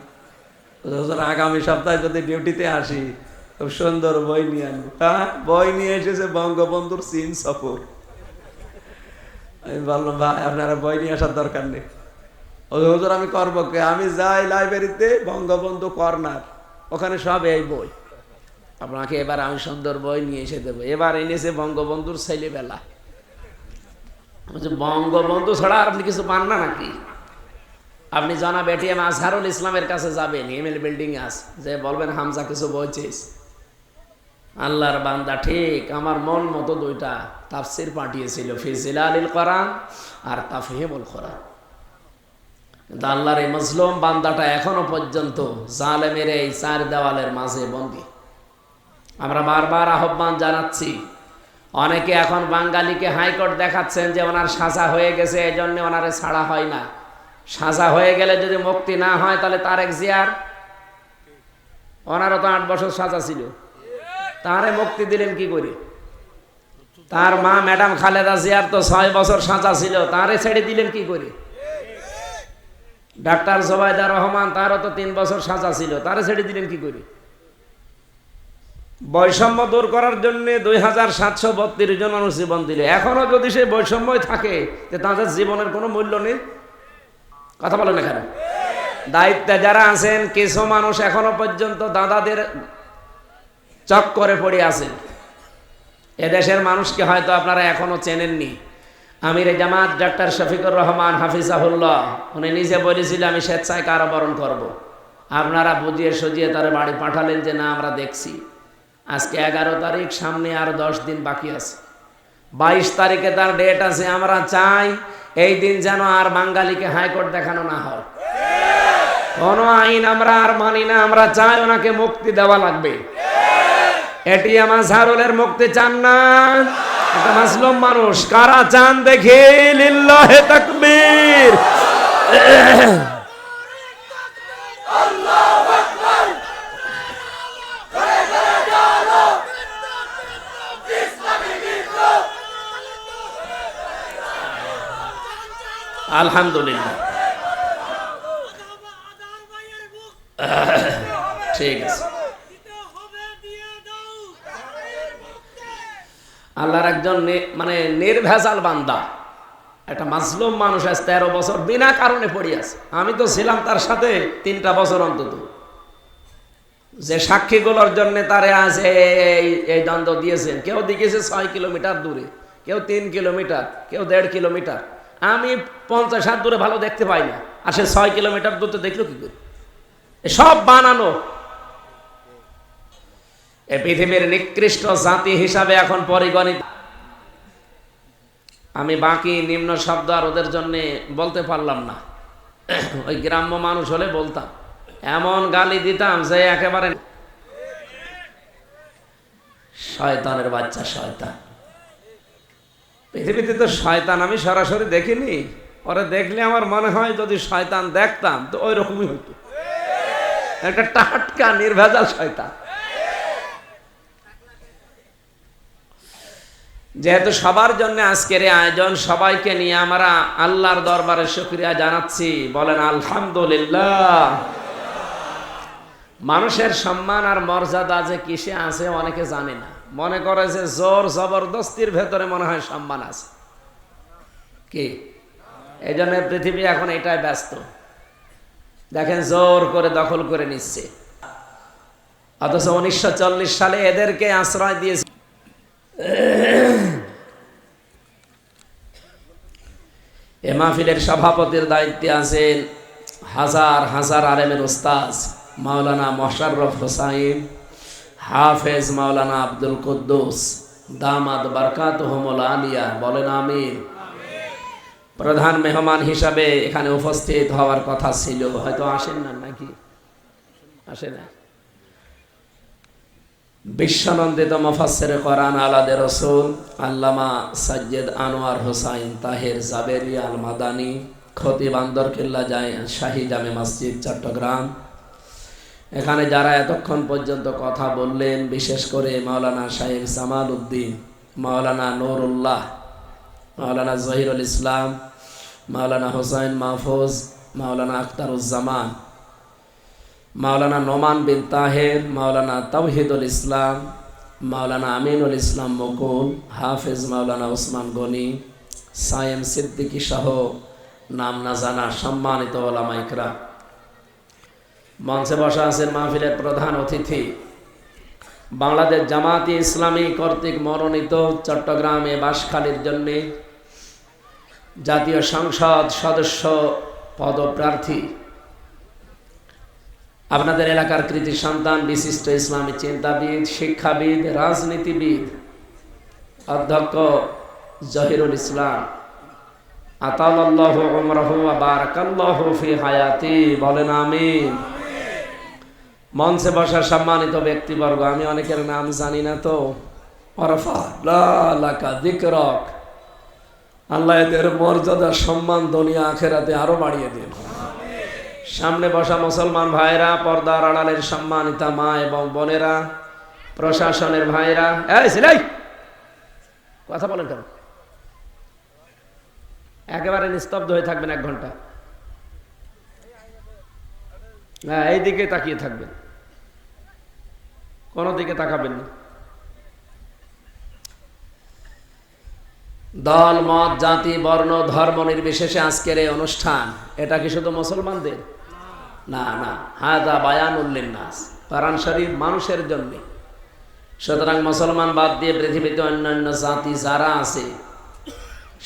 S1: আগামী সপ্তাহে যদি ডিউটিতে আসি খুব সুন্দর বই নিয়ে আনবো। বই নিয়ে এসেছে বঙ্গবন্ধুর চীন সফর। আমি বললাম ভাই আপনারা বই নিয়ে আসার দরকার নেই। হুজুর আমি করবো কে? আমি যাই লাইব্রেরিতে, বঙ্গবন্ধু কর্নার, ওখানে সব এই বই। আপনাকে এবার আমি সুন্দর বই নিয়ে এসে দেবো। এবার এনেছে বঙ্গবন্ধুর ছেলেবেলা। বঙ্গবন্ধু ছাড়া আর আপনি কিছু পান না নাকি? আপনি জনাব এটিএম আজহারুল ইসলামের কাছে যাবেন, এমএল বিল্ডিং আছে, যে বলবেন হামজা কিছু বই চেয়েছে। আল্লাহর বান্দা ঠিক আমার মন মতো 2টা তাফসির পাঠিয়েছিল, ফি জিলালিল কোরআন আর তাফহিমুল কোরআন। কিন্তু আল্লাহর এই মজলুম বান্দাটা এখনো পর্যন্ত জালেমের এই 4 দেওয়ালের মাঝে বন্দী। আমরা বারবার আহ্বান জানাচ্ছি, অনেকে এখন বাঙালিকে হাইকোর্ট দেখাচ্ছেন যে ওনার সাজা হয়ে গেছে, এই জন্য ওনারে ছাড়া হয় না। সাজা হয়ে গেলে যদি মুক্তি না হয় তাহলে তারেক জিয়ার, ওনারও তো 8 বছর সাজা ছিল, তারে মুক্তি দিলেন কি করে? তার মা ম্যাডাম খালেদা জিয়ার তো 6 বছর সাজা ছিল, তারে ছেড়ে দিলেন কি করে? ডাক্তার জোবাইদা রহমান, তারও তো 3 বছর সাজা ছিল, তারে ছেড়ে দিলেন কি করে? বৈষম্য দূর করার জন্য 2732 জন মানুষ জীবন দিল। এখনো যদি সেই বৈষম্যই থাকে, তাদের জীবনের কোনো মূল্য নেই। কথা বলেন এখানে। দায়িত্বে যারা আছেন, কিছু মানুষ এখনো পর্যন্ত দাদাদের চক্করে পড়ে আছেন। এদেশের মানুষকে হয়তো আপনারা এখনো চেনেননি। আমির জামাত ডাক্তার শফিকুর রহমান হাফিজাহুল্লাহ, উনি নিজে বলেছিল আমি স্বেচ্ছায় কারাবরণ করব। আপনারা বুঝিয়ে সুজিয়ে তার বাড়ি পাঠালেন যে না আমরা দেখছি। আজকে 11 তারিখ, সামনে আর 10 দিন বাকি আছে। 22 তারিখে তার ডেট আছে। আমরা চাই এই দিন যেন আর বাঙালিকে হাইকোর্ট দেখানো না হয়। কোন আইন আমরা আর মানি না, আমরা চাই ওনাকে মুক্তি দেওয়া লাগবে। এটিএম আজহারুলের মুক্তি চান না? একটা মাসলুম মানুষ কারা চান দেখে লিল্লাহে তাকবীর। আলহামদুলিল্লাহ, ঠিক আছে। আল্লাহর একজন মানে নির্ভেজাল বান্দা, একটা মাজলুম মানুষ আজ 13 বছর বিনা কারণে পড়ে আছে। আমি তো ছিলাম তার সাথে 3টা বছর অন্তত। যে সাক্ষীগুলোর জন্য তারে আজ এই দ্বন্দ্ব দিয়েছেন, কেউ দিয়েছে 6 কিলোমিটার দূরে, কেউ 3 কিলোমিটার, কেউ 1.5 কিলোমিটার। আমি 50 হাত দূরে ভালো দেখতে পাই না, আর সে 6 কিলোমিটার দূরে দেখলো কি করে? সব বানানো। এই পৃথিবীর নিকৃষ্ট জাতি হিসাবে এখন পরিগণিত। আমি বাকি নিম্ন শব্দ আর ওদের জন্য বলতে পারলাম না। ওই গ্রাম্য মানুষ হলে বলতাম, এমন গালি দিতাম যে একেবারে শয়তানের বাচ্চা শয়তান। পৃথিবীতে তো শয়তান আমি সরাসরি দেখিনি, ওরা দেখলে আমার মনে হয় যদি শয়তান দেখতাম তো ওই রকমই হইতো, একটা টাটকা নির্ভেজাল শয়তান। যেহেতু সবার জন্য আজকের এই আয়োজন, সবাইকে নিয়ে আমরা আল্লাহর দরবারে শুকরিয়া জানাচ্ছি। বলেন আলহামদুলিল্লাহ। মানুষের সম্মান আর মর্যাদা যে কিসে আছে অনেকে জানে না, মনে করে যে জোর জবরদস্তির ভেতরে মনে হয় সম্মান আছে। কি এই জন্য পৃথিবী এখন এটাই ব্যস্ত। দেখেন জোর করে দখল করে নিচ্ছে। অথচ 1940 সালে এদেরকে আশ্রয় দিয়েছে। এ মাহফিলের সভাপতির দায়িত্বে আছেন হাজার হাজার আলেমের উস্তাদ মাওলানা মোশাররফ হোসাইন, হাফেজ মাওলানা আব্দুল কুদ্দুস দামাত বারকাতুহুমুল আলিয়া, বলেন আমিন। প্রধান মেহমান হিসাবে এখানে উপস্থিত হওয়ার কথা ছিল, হয়তো আসেন না, নাকি আসে না। বিশ্বনন্দিত মুফাসসির কোরআন আলাদে রসুল আল্লামা সাইয়্যিদ আনোয়ার হোসাইন তাহের জাবেরি আল মাদানী, খতিব আন্দরকিল্লা শাহী জামে মসজিদ চট্টগ্রাম। এখানে যারা এতক্ষণ পর্যন্ত কথা বললেন, বিশেষ করে মাওলানা শাইখ জামাল উদ্দিন, মাওলানা নুরুল্লাহ, মাওলানা জহিরুল ইসলাম, মাওলানা হোসাইন মাহফুজ, মাওলানা আখতারুজ্জামান, মাওলানা নোমান বিন তাহের, মাওলানা তাওহিদুল ইসলাম, মাওলানা আমিনুল ইসলাম মুকুল, হাফেজ মাওলানা ওসমান গনি, সায়েম সিদ্দিকী সহ নাম না জানা সম্মানিত ওলামা ইকরাম। মঞ্চে বসা আছেন মাহফিলের প্রধান অতিথি, বাংলাদেশ জামায়াতে ইসলামী কর্তৃক মনোনীত চট্টগ্রামে বাসখালীর জন্য জাতীয় সংসদ সদস্য পদপ্রার্থী, আপনাদের এলাকার কৃতি সন্তান, বিশিষ্ট ইসলামী চিন্তাবিদ, শিক্ষাবিদ, রাজনীতিবিদ অধ্যক্ষ জহিরুল ইসলাম, আতালাল্লাহু উমরাহু ওয়া বারাকাল্লাহু ফি হায়াতি, বলেন আমিন। মঞ্চে বসা সম্মানিত ব্যক্তিবর্গ, আমি অনেকের নাম জানি না, তো ওরফা লাকা যিকরাক, আল্লাহ এদের মর্যাদা সম্মান দুনিয়া আখিরাতে আরো বাড়িয়ে দিন। সামনে বসা মুসলমান ভাইরা, পর্দার আড়ালের সম্মানিতা মা এবং বোনেরা, প্রশাসনের ভাইরা, এই সিলাই কথা বলেন কেন? একেবারে নিস্তব্ধ হয়ে থাকবেন 1 ঘন্টা। হ্যাঁ, এই দিকে তাকিয়ে থাকবেন, কোনো দিকে তাকাবেন না। দল মত জাতি বর্ণ ধর্ম নির্বিশেষে আজকের এই অনুষ্ঠান, এটা কি শুধু মুসলমানদের? না না, হাযা বায়ানুল লিন্নাস, কোরআন শরীফ মানুষের জন্য। সুতরাং মুসলমান বাদ দিয়ে পৃথিবীতে অন্যান্য জাতি যারা আছে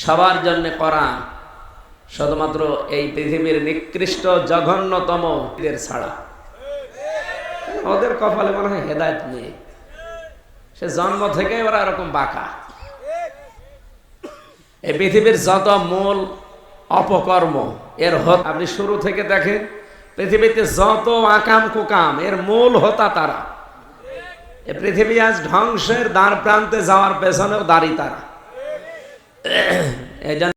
S1: সবার জন্য কোরআন, শুধুমাত্র এই পৃথিবীর নিকৃষ্ট জঘন্যতম এদের ছাড়া। ওদের কপালে মনে হয় হেদায়েত নেই, সে জন্ম থেকে ওরা এরকম বাঁকা। এই পৃথিবীর যত মূল অপকর্ম এর আপনি শুরু থেকে দেখেন, পৃথিবীতে যত আকাম কুকাম এর মূল হোতা তারা। এই পৃথিবী আজ ধ্বংসের দ্বার প্রান্তে যাওয়ার পেছনেও দাঁড়ি তারা।